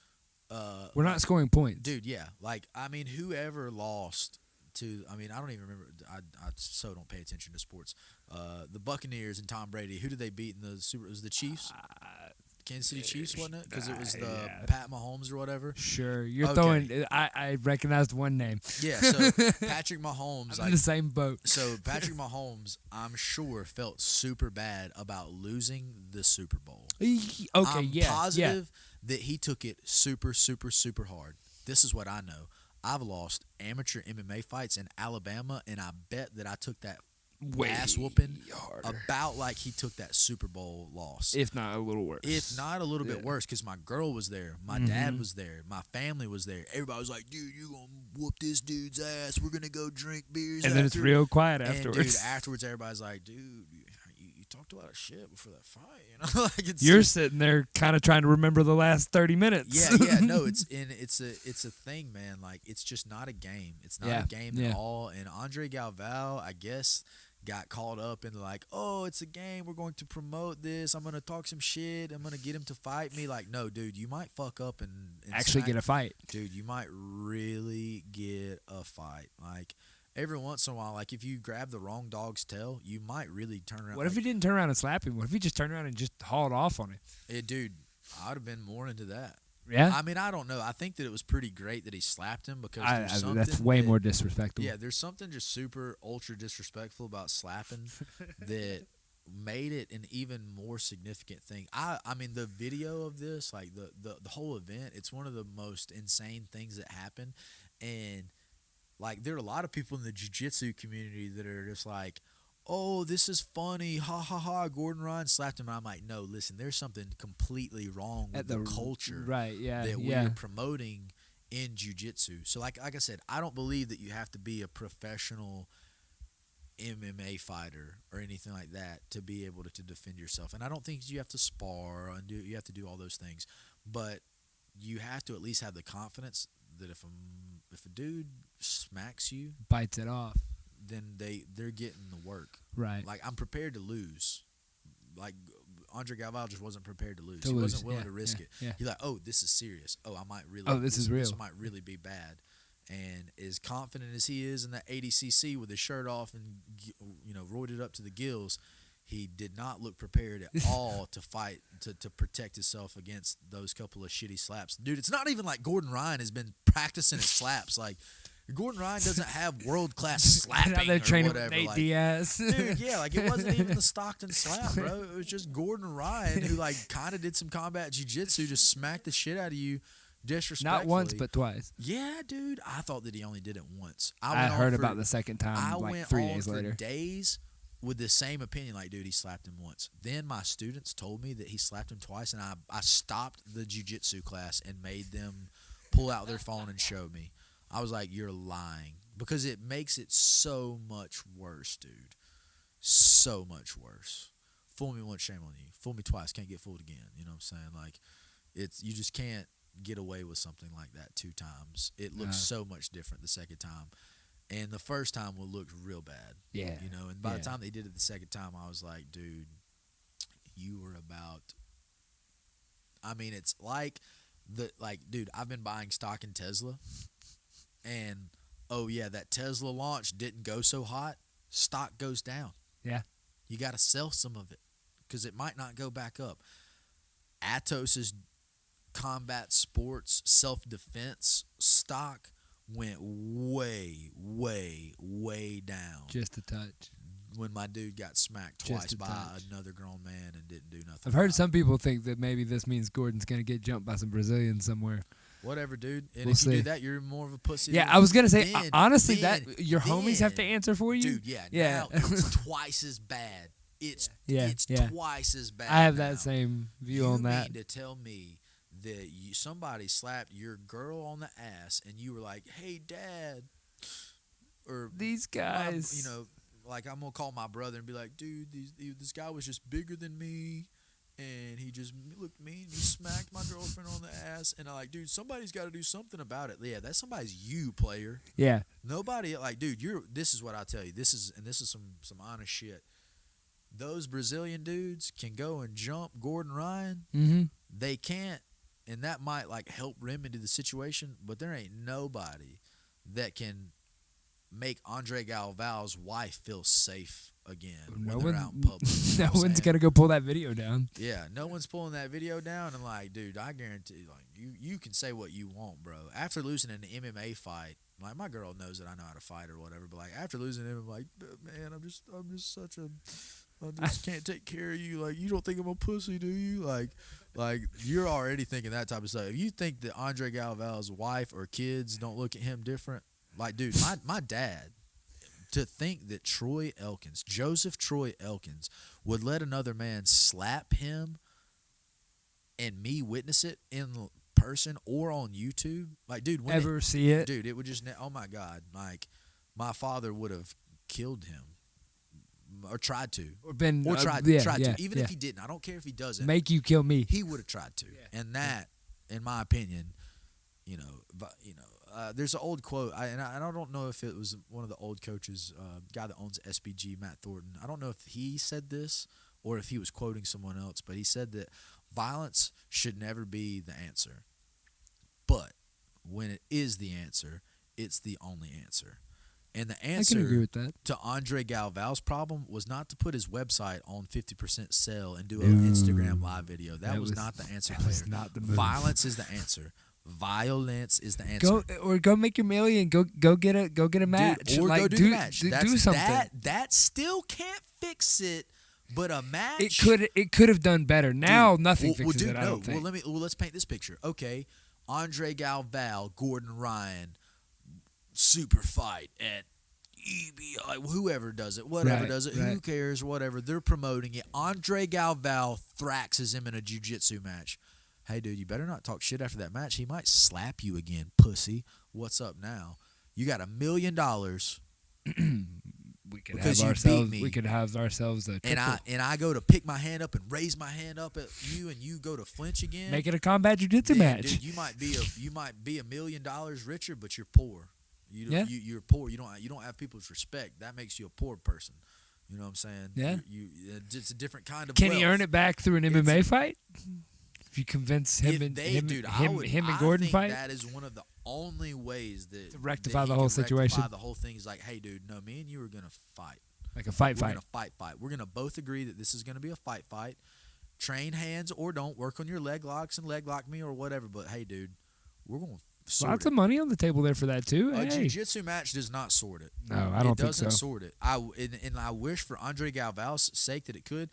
S1: we're not scoring points.
S2: dude. Yeah, like I mean, whoever lost to, I mean, I don't even remember. I so don't pay attention to sports. The Buccaneers and Tom Brady. Who did they beat in the Super? It was the Chiefs. Kansas City Chiefs, wasn't it? Because it was the Pat Mahomes or whatever.
S1: Sure, you're
S2: Okay.
S1: throwing. I recognized one name.
S2: Yeah, so Patrick Mahomes,
S1: I'm in the same boat.
S2: So Patrick Mahomes, I'm sure, felt super bad about losing the Super Bowl.
S1: Okay,
S2: I'm
S1: yeah,
S2: positive that he took it super, super, super hard. This is what I know. I've lost amateur MMA fights in Alabama, and I bet that I took that
S1: way
S2: ass whooping
S1: harder,
S2: about like he took that Super Bowl loss.
S1: if not a little worse.
S2: If not a little bit worse, because my girl was there, my dad was there, my family was there. Everybody was like, "Dude, you gonna whoop this dude's ass? We're gonna go drink beers."
S1: And then it's real quiet
S2: And
S1: afterwards.
S2: dude, afterwards, everybody's like, "Dude, you talked a lot of shit before that fight." You know, like
S1: You're sitting there kind of trying to remember the last 30 minutes.
S2: yeah, no, it's a thing, man. Like it's just not a game. It's not a game at all. And Andre Galvao, I guess, got caught up in like, oh, it's a game. We're going to promote this. I'm gonna talk some shit. I'm gonna get him to fight me. Like, no, dude, you might fuck up and
S1: actually get a fight.
S2: Dude, you might really get a fight. Like every once in a while, like if you grab the wrong dog's tail, you might really turn around.
S1: What if he didn't turn around and slap him? What if he just turned around and just hauled off on him?
S2: Dude, I'd have been more into that.
S1: Yeah?
S2: I mean, I don't know. I think that it was pretty great that he slapped him because
S1: that's way more disrespectful.
S2: Yeah, there's something just super ultra disrespectful about slapping that made it an even more significant thing. I mean, the video of this, like the whole event, it's one of the most insane things that happened. And like there are a lot of people in the jiu-jitsu community that are just like, oh, this is funny, ha ha ha, Gordon Ryan slapped him. And I'm like, no, listen, there's something completely wrong with the culture that we're promoting in jiu-jitsu. So like I said, I don't believe that you have to be a professional MMA fighter or anything like that to be able to defend yourself. And I don't think you have to spar and you have to do all those things. But you have to at least have the confidence that if a dude smacks you,
S1: bites it off,
S2: then they're getting the work.
S1: Right.
S2: Like I'm prepared to lose. Like Andre Galvao just wasn't prepared to lose. He wasn't willing to risk it.
S1: Yeah.
S2: He's like, oh, this is serious. Oh, I might really.
S1: Oh, this is real.
S2: This might really be bad. And as confident as he is in that ADCC with his shirt off and roided up to the gills, he did not look prepared at all to fight to protect himself against those couple of shitty slaps. Dude, it's not even like Gordon Ryan has been practicing his slaps. Like Gordon Ryan doesn't have world-class slapping
S1: out there
S2: or
S1: training
S2: whatever.
S1: With Nate
S2: like,
S1: Diaz.
S2: dude, yeah, like it wasn't even the Stockton slap, bro. It was just Gordon Ryan who like kind of did some combat jiu-jitsu, just smacked the shit out of you disrespectfully.
S1: Not once, but twice.
S2: Yeah, dude. I thought that he only did it once.
S1: I heard about the second time like 3 days later.
S2: Days with the same opinion, like, dude, he slapped him once. Then my students told me that he slapped him twice, and I stopped the jiu-jitsu class and made them pull out their phone and show me. I was like, you're lying. Because it makes it so much worse, dude. So much worse. Fool me once, shame on you. Fool me twice, can't get fooled again. You know what I'm saying? Like, you just can't get away with something like that 2 times. It looks so much different the second time. And the first time will look real bad.
S1: Yeah.
S2: And by the time they did it the second time, I was like, dude, you were about. I mean, it's like dude, I've been buying stock in Tesla. And, oh, yeah, that Tesla launch didn't go so hot. Stock goes down.
S1: Yeah.
S2: You got to sell some of it because it might not go back up. Atos's combat sports self-defense stock went way, way, way down.
S1: Just a touch.
S2: When my dude got smacked twice by another grown man and didn't do nothing.
S1: I've heard some people think that maybe this means Gordon's going to get jumped by some Brazilians somewhere.
S2: Whatever, dude. And
S1: we'll
S2: if
S1: see.
S2: you do that, you're more of a pussy.
S1: Yeah, I was going to say, honestly, that your homies have to answer for you?
S2: Dude, yeah. Now it's twice as bad. It's twice as bad.
S1: I have
S2: now.
S1: That same view on that.
S2: You mean to tell me that somebody slapped your girl on the ass and you were like, hey, Dad, or
S1: these guys,
S2: like I'm gonna call my brother and be like, dude, this guy was just bigger than me, and he just looked mean. He smacked my girlfriend on the ass, and I'm like, dude, somebody's got to do something about it. Yeah, that somebody's you, player.
S1: Yeah.
S2: Nobody like, dude. This is what I tell you. This is some honest shit. Those Brazilian dudes can go and jump Gordon Ryan.
S1: Mm-hmm.
S2: They can't, and that might like help remedy the situation. But there ain't nobody that can make Andre Galvao's wife feel safe again when they're out in public.
S1: No one's gonna go pull that video down.
S2: Yeah, no one's pulling that video down. And like, dude, I guarantee, like, you can say what you want, bro. After losing an MMA fight, like my girl knows that I know how to fight or whatever. But like after losing him, I'm like, man, I'm just such a. I just can't take care of you. Like, you don't think I'm a pussy, do you? Like you're already thinking that type of stuff. If you think that Andre Galvao's wife or kids don't look at him different, like, dude, my dad to think that Joseph Troy Elkins, would let another man slap him and me witness it in person or on YouTube. Like, dude,
S1: Ever see it?
S2: dude, it would just, oh my God, like, my father would have killed him. Or tried to. Tried to. Even if he didn't. I don't care if he doesn't.
S1: Make you kill me.
S2: He would have tried to. Yeah. And that, in my opinion, there's an old quote, and I don't know if it was one of the old coaches, guy that owns SBG, Matt Thornton. I don't know if he said this or if he was quoting someone else, but he said that violence should never be the answer. But when it is the answer, it's the only answer. And the answer
S1: I can agree with that.
S2: to Andre Galval's problem was not to put his website on 50% sell and do an Instagram live video. That was not the answer.
S1: That was not the move.
S2: Violence is the answer. Violence is the answer.
S1: Go make your million. Go get a match.
S2: Dude, or go do the match.
S1: Do something.
S2: That still can't fix it. But a match,
S1: it could have done better. Now nothing fixes it. I don't think.
S2: Let's paint this picture. Okay, Andre Galval, Gordon Ryan, super fight at EBI, whoever does it, who cares, whatever. They're promoting it. Andre Galval thraxes him in a jiu-jitsu match. Hey, dude, you better not talk shit after that match. He might slap you again, pussy. What's up now? You got $1 million.
S1: We could have ourselves a triple.
S2: And I go to pick my hand up and raise my hand up at you, and you go to flinch again.
S1: Make it a combat jiu-jitsu match.
S2: Dude, you might be $1 million richer, but you're poor. You're poor. You don't have people's respect. That makes you a poor person. You know what I'm saying?
S1: Yeah.
S2: It's a different kind of.
S1: Can
S2: wealth.
S1: he earn it back through an MMA fight? If you convince him and Gordon fight,
S2: that is one of the only ways that
S1: to rectify the whole situation.
S2: The whole thing is like, hey, dude, no, me and you are gonna fight.
S1: Like a fight.
S2: We're gonna fight. We're gonna both agree that this is gonna be a fight. Train hands or don't. Work on your leg locks and leg lock me or whatever. But hey, dude, we're gonna.
S1: Lots of money on the table there for that too.
S2: A jiu-jitsu match does not sort it.
S1: No, I don't think so.
S2: It doesn't sort it. And I wish for Andre Galval's sake that it could,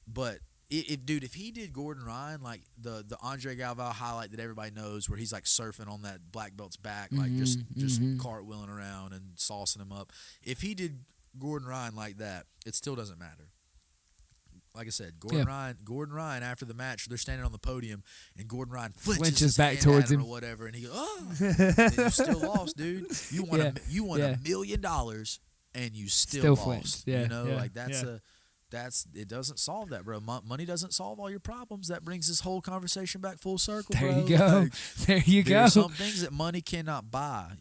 S2: but if he did Gordon Ryan like the Andre Galval highlight that everybody knows where he's like surfing on that black belt's back, like just cartwheeling around and saucing him up. If he did Gordon Ryan like that, it still doesn't matter. Like I said, Gordon Ryan after the match, they're standing on the podium, and Gordon Ryan flinches
S1: back towards him
S2: or whatever, and he goes, "Oh, and you still lost, dude. You won $1 million, and you still lost.
S1: Flinched. Yeah,
S2: like it doesn't solve that, bro. Money doesn't solve all your problems. That brings this whole conversation back full circle,
S1: there
S2: bro.
S1: You go.
S2: Like,
S1: there you go.
S2: There's some things that money cannot buy,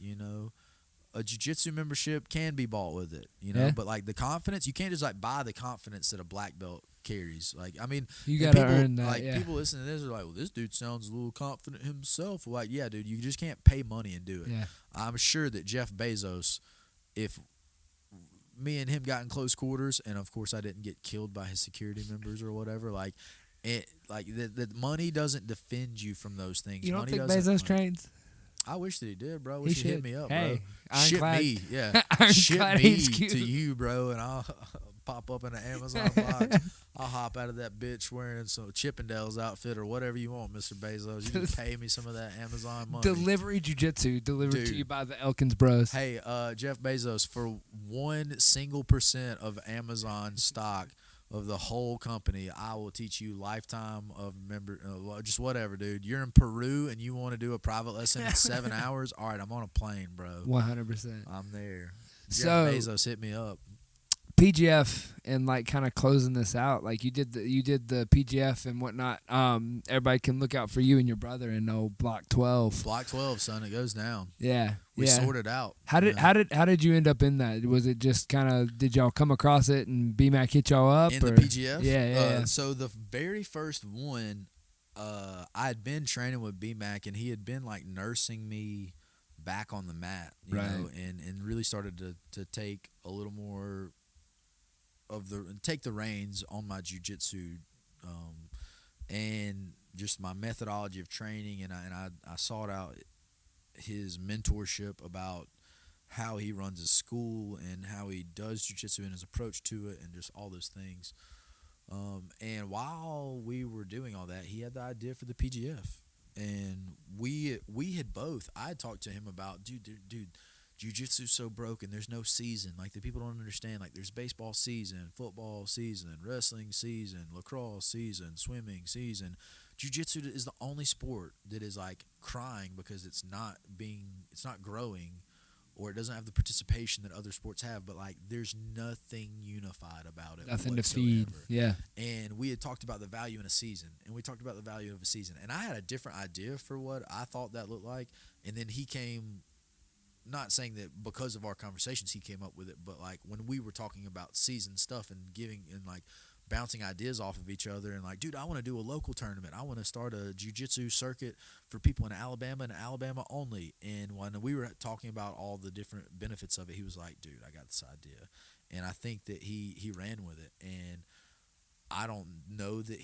S2: A jiu-jitsu membership can be bought with it, but like the confidence, you can't just like buy the confidence that a black belt carries. Like, I mean,
S1: you gotta earn that.
S2: Like people listening to this are like, well, this dude sounds a little confident himself. Like, yeah, dude, you just can't pay money and do it.
S1: Yeah.
S2: I'm sure that Jeff Bezos, if me and him got in close quarters, and of course I didn't get killed by his security members or whatever, the money doesn't defend you from those things.
S1: You don't
S2: money
S1: think Bezos trains?
S2: I wish that he did, bro. Wish he hit me up,
S1: hey,
S2: bro. Ship me, yeah. Ship me to you, bro, and I'll pop up in an Amazon box. I'll hop out of that bitch wearing some Chippendales outfit or whatever you want, Mr. Bezos. You just pay me some of that Amazon money.
S1: Delivery jiu-jitsu delivered to you by the Elkins bros.
S2: Hey, Jeff Bezos, for 1% of Amazon stock of the whole company, I will teach you lifetime of just whatever, dude. You're in Peru and you want to do a private lesson in 7 hours? All right, I'm on a plane, bro.
S1: 100%.
S2: I'm there.
S1: So,
S2: Jeff Bezos, hit me up.
S1: PGF and like kind of closing this out, like you did the PGF and whatnot. Everybody can look out for you and your brother in Block 12.
S2: Block 12, son, it goes down.
S1: Yeah,
S2: we sorted out.
S1: How did you end up in that? Was it just kind of, did y'all come across it and BMAC hit y'all up
S2: in the PGF?
S1: Yeah.
S2: So the very first one, I had been training with BMAC and he had been like nursing me back on the mat, you know, and really started to take a little more take the reins on my jiu-jitsu and just my methodology of training, and I sought out his mentorship about how he runs his school and how he does jiu-jitsu and his approach to it and just all those things. And while we were doing all that, he had the idea for the PGF, and we had both. I talked to him about, dude, jiu-jitsu's so broken. There's no season. Like, the people don't understand. Like, there's baseball season, football season, wrestling season, lacrosse season, swimming season. Jiu-jitsu is the only sport that is like crying because it's not growing, or it doesn't have the participation that other sports have. But like, there's nothing unified about it.
S1: Nothing
S2: whatsoever.
S1: to feed. Yeah.
S2: And we had talked about the value in a season, and we talked about the value of a season. And I had a different idea for what I thought that looked like. And then he came, not saying that because of our conversations he came up with it, but like when we were talking about season stuff and giving and like bouncing ideas off of each other, and like, dude, I want to do a local tournament. I want to start a jiu-jitsu circuit for people in Alabama and Alabama only. And when we were talking about all the different benefits of it, he was like, dude, I got this idea. And I think that he ran with it. And I don't know that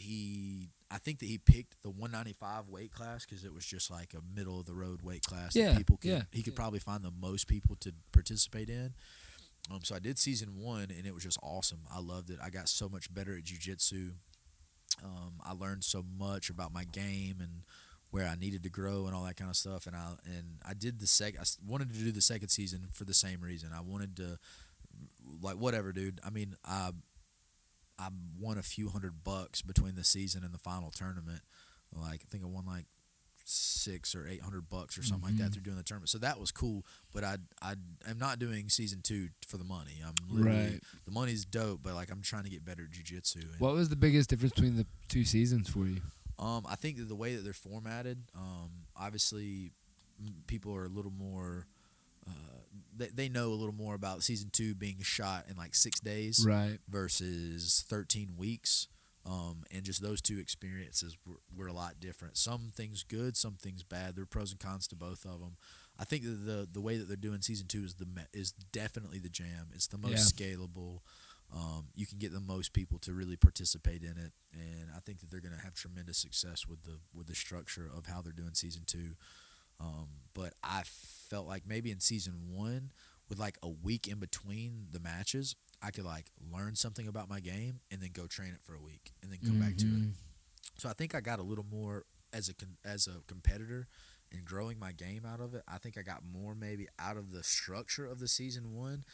S2: I think that he picked the 195 weight class because it was just like a middle of the road weight class that people could, he could probably find the most people to participate in. So I did season 1, and it was just awesome. I loved it. I got so much better at jiu-jitsu. I learned so much about my game and where I needed to grow and all that kind of stuff. And I did I wanted to do the second season for the same reason. I wanted to, like, whatever, dude. I mean, I won a few $100 between the season and the final tournament. Like, I think I won like $600 or $800 or something like that through doing the tournament. So that was cool. But I'm not doing season 2 for the money. I'm literally the money's dope, but like, I'm trying to get better at jiu-jitsu.
S1: What was the biggest difference between the 2 seasons for you?
S2: I think that the way that they're formatted, obviously people are a little more. They know a little more about season 2 being shot in like 6 days, versus 13 weeks. And just those two experiences were a lot different. Some things good, some things bad. There are pros and cons to both of them. I think that the way that they're doing season 2 is definitely the jam. It's the most scalable. You can get the most people to really participate in it, and I think that they're going to have tremendous success with the structure of how they're doing season 2. But I felt like maybe in season 1, with like a week in between the matches, I could like learn something about my game and then go train it for a week and then come back to it. So I think I got a little more as a competitor and growing my game out of it. I think I got more maybe out of the structure of the season 1.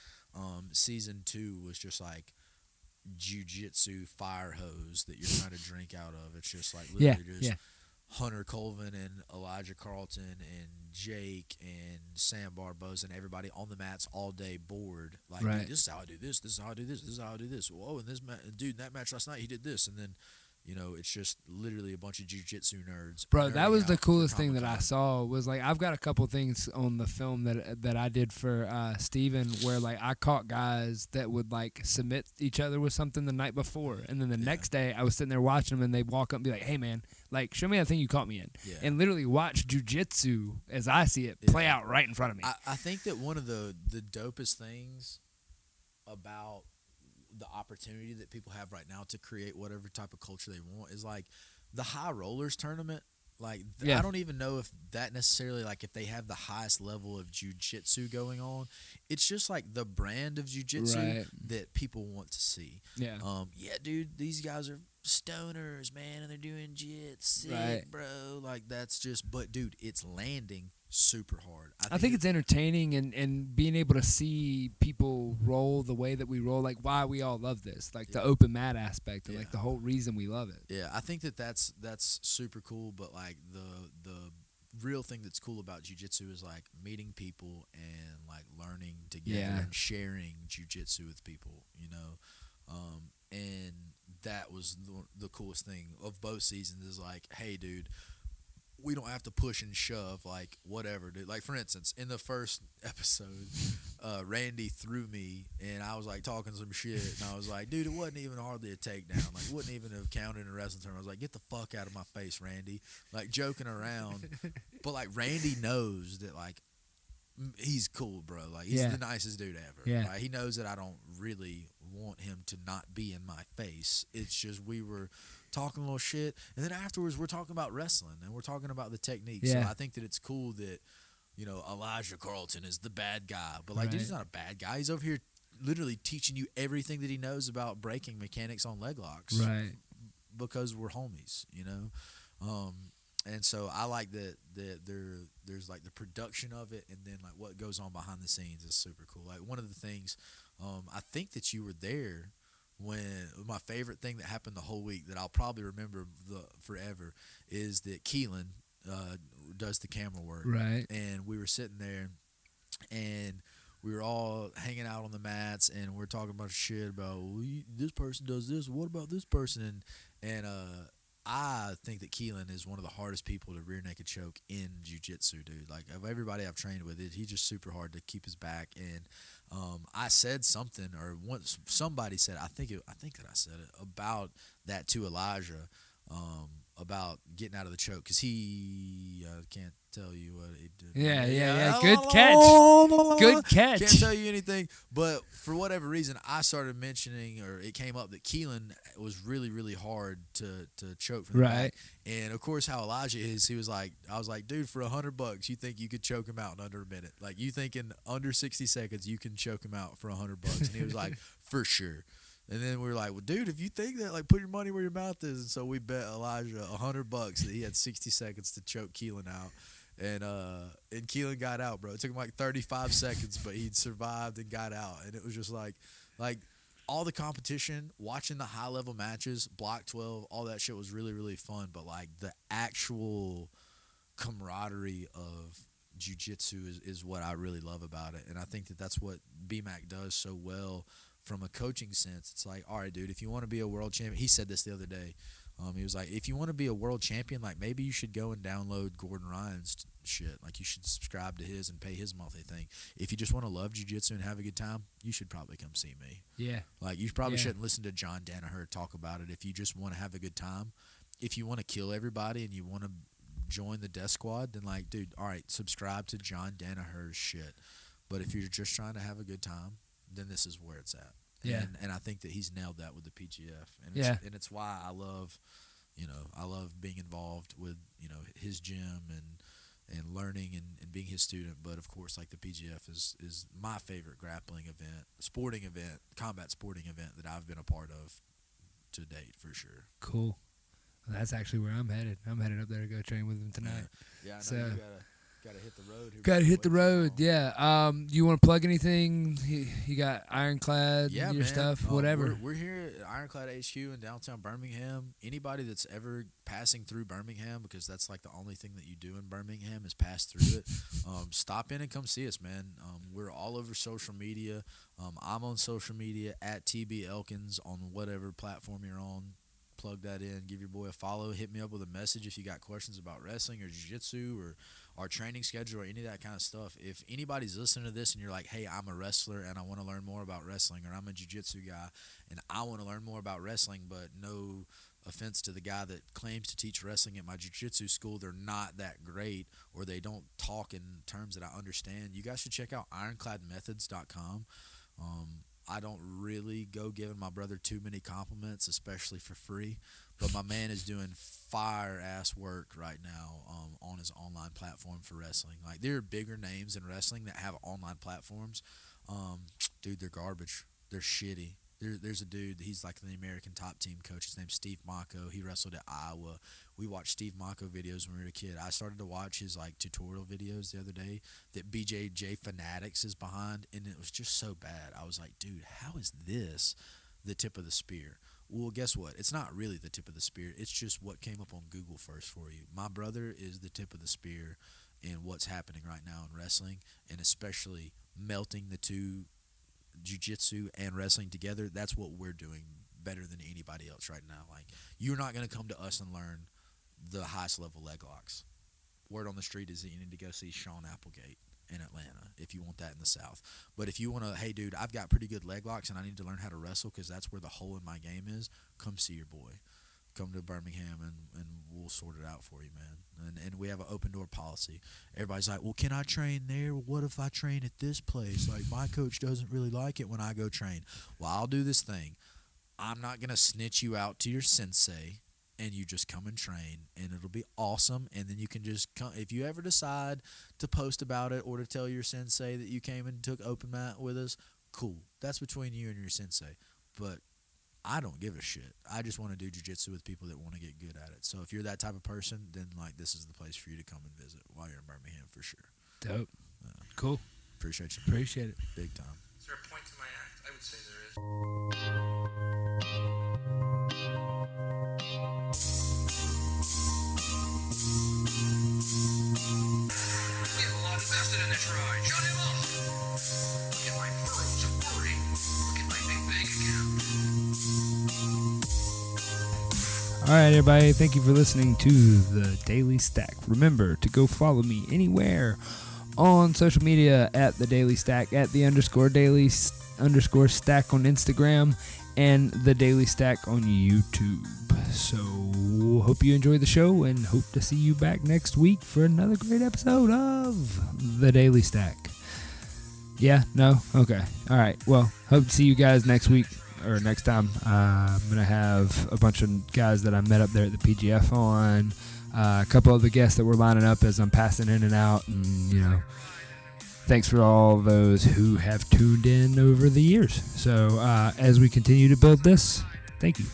S2: Season 2 was just like jiu-jitsu fire hose that you're trying to drink out of. It's just like literally Hunter Colvin and Elijah Carlton and Jake and Sam Barboza and everybody on the mats all day bored. Like, dude, this is how I do this. This is how I do this. This is how I do this. Whoa, and dude, in that match last night, he did this. And then, it's just literally a bunch of jiu-jitsu nerds.
S1: Bro, that was the coolest thing that I saw was, like, I've got a couple things on the film that I did for Steven where, like, I caught guys that would, like, submit each other with something the night before. And then the next day, I was sitting there watching them, and they'd walk up and be like, hey, man, like, show me that thing you caught me in. And literally watch jiu-jitsu, as I see it, play out right in front of me.
S2: I think that one of the dopest things about the opportunity that people have right now to create whatever type of culture they want is like the High Rollers tournament. Like, I don't even know if that necessarily, like, if they have the highest level of jiu-jitsu going on. It's just like the brand of jiu-jitsu that people want to see. Dude, these guys are stoners, man, and they're doing jits, bro. Like, that's just, but dude, it's landing super hard.
S1: I think it's entertaining and being able to see people roll the way that we roll, like why we all love this, like the open mat aspect, and like the whole reason we love it.
S2: Yeah, I think that's super cool. But like the real thing that's cool about jiu-jitsu is like meeting people and like learning together and sharing jiu-jitsu with people, and that was the coolest thing of both seasons is like, hey, dude, we don't have to push and shove, like, whatever, dude. Like, for instance, in the first episode, Randy threw me, and I was, like, talking some shit, and I was like, dude, it wasn't even hardly a takedown. Like, it wouldn't even have counted in a wrestling term. I was like, get the fuck out of my face, Randy. Like, joking around. But, like, Randy knows that, like, he's cool, bro. Like, he's the nicest dude ever.
S1: Yeah.
S2: Like, he knows that I don't really want him to not be in my face. It's just we were talking a little shit, and then afterwards we're talking about wrestling and we're talking about the techniques. So I think that it's cool that Elijah Carlton is the bad guy, but like dude, he's not a bad guy. He's over here literally teaching you everything that he knows about breaking mechanics on leg locks,
S1: right?
S2: Because we're homies, and so I like that there's like the production of it, and then like what goes on behind the scenes is super cool. Like one of the things, I think that you were there when my favorite thing that happened the whole week that I'll probably remember forever is that Keelan does the camera work,
S1: Right.
S2: and we were sitting there, and we were all hanging out on the mats, and we're talking about shit about this person does this. What about this person? And I think that Keelan is one of the hardest people to rear naked choke in jiu-jitsu, dude. Like of everybody I've trained with, he's just super hard to keep his back. And I said something, or once somebody said, I think that I said it about that to Elijah, about getting out of the choke, because he can't tell you what he did.
S1: Yeah. Good catch. Good catch.
S2: Can't tell you anything, but for whatever reason, I started mentioning, or it came up that Keelan was really, really hard to choke from the back. And of course, how Elijah is, I was like, dude, for $100, you think you could choke him out in under a minute? Like, you think in under 60 seconds you can choke him out for $100? And he was like, for sure. And then we were like, well, dude, if you think that, like, put your money where your mouth is. And so we bet Elijah $100 that he had 60 seconds to choke Keelan out. And Keelan got out, bro. It took him like 35 seconds, but he survived and got out. And it was just like all the competition, watching the high level matches, Block 12, all that shit was really, really fun. But like the actual camaraderie of jiu-jitsu is what I really love about it. And I think that that's what BMAC does so well from a coaching sense. It's like, all right, dude, if you want to be a world champion, he said this the other day. He was like, if you want to be a world champion, like maybe you should go and download Gordon Ryan's shit. Like you should subscribe to his and pay his monthly thing. If you just want to love jiu-jitsu and have a good time, you should probably come see me.
S1: Yeah.
S2: Like you probably shouldn't listen to John Danaher talk about it if you just want to have a good time. If you want to kill everybody and you want to join the death squad, then like, dude, all right, subscribe to John Danaher's shit. But if you're just trying to have a good time, then this is where it's at.
S1: Yeah.
S2: And I think that he's nailed that with the PGF. And it's why I love being involved with, his gym and learning and being his student. But of course, like the PGF is my favorite grappling event, combat sporting event that I've been a part of to date for sure.
S1: Cool. Well, that's actually where I'm headed. I'm headed up there to go train with him tonight.
S2: Yeah, I know
S1: so,
S2: you gotta hit the road.
S1: Gotta hit the road, yeah. You want to plug anything? You got Ironclad, your
S2: man.
S1: stuff, whatever.
S2: We're here at Ironclad HQ in downtown Birmingham. Anybody that's ever passing through Birmingham, because that's like the only thing that you do in Birmingham is pass through it, stop in and come see us, man. We're all over social media. I'm on social media at TB Elkins on whatever platform you're on. Plug that in, give your boy a follow, hit me up with a message if you got questions about wrestling or jiu-jitsu or our training schedule or any of that kind of stuff. If anybody's listening to this and you're like, hey, I'm a wrestler and I want to learn more about wrestling, or I'm a jiu-jitsu guy and I want to learn more about wrestling, but no offense to the guy that claims to teach wrestling at my jiu-jitsu school, they're not that great or they don't talk in terms that I understand, you guys should check out ironcladmethods.com. I don't really go giving my brother too many compliments, especially for free. But my man is doing fire-ass work right now on his online platform for wrestling. Like, there are bigger names in wrestling that have online platforms. Dude, they're garbage. They're shitty. There's a dude, he's like the American top team coach. His name's Steve Mako. He wrestled at Iowa. We watched Steve Mako videos when we were a kid. I started to watch his like tutorial videos the other day that BJJ Fanatics is behind, and it was just so bad. I was like, dude, how is this the tip of the spear? Well, guess what? It's not really the tip of the spear. It's just what came up on Google first for you. My brother is the tip of the spear in what's happening right now in wrestling, and especially melting the two, jiu-jitsu and wrestling together. That's what we're doing better than anybody else right now. Like, you're not going to come to us and learn the highest level leg locks. Word on the street is that you need to go see Sean Applegate in Atlanta if you want that in the South. But if you want to, hey, dude, I've got pretty good leg locks and I need to learn how to wrestle because that's where the hole in my game is, come see your boy. Come to Birmingham and we'll sort it out for you, man. And we have an open door policy. Everybody's like, well, can I train there? What if I train at this place? Like, my coach doesn't really like it when I go train. Well, I'll do this thing. I'm not going to snitch you out to your sensei, and you just come and train, and it'll be awesome. And then you can just come. If you ever decide to post about it or to tell your sensei that you came and took open mat with us, cool. That's between you and your sensei. But I don't give a shit. I just want to do jiu-jitsu with people that want to get good at it. So if you're that type of person, then like this is the place for you to come and visit while you're in Birmingham for sure.
S1: Dope. Cool.
S2: Appreciate you.
S1: Appreciate it.
S2: Big time.
S3: Is there a point to my act? I would say there is. We have a lot invested in this ride. Shut him up! Look at my furrows of worry. Look at my big bank account.
S1: All right, everybody. Thank you for listening to the Daily Stack. Remember to go follow me anywhere on social media at the Daily Stack, at the _daily _ stack on Instagram, and the Daily Stack on YouTube. So hope you enjoy the show and hope to see you back next week for another great episode of the Daily Stack. Yeah? No? Okay. All right. Well, hope to see you guys next week or next time. I'm going to have a bunch of guys that I met up there at the PGF on. A couple of the guests that we're lining up as I'm passing in and out, and thanks for all those who have tuned in over the years. So as we continue to build this, thank you.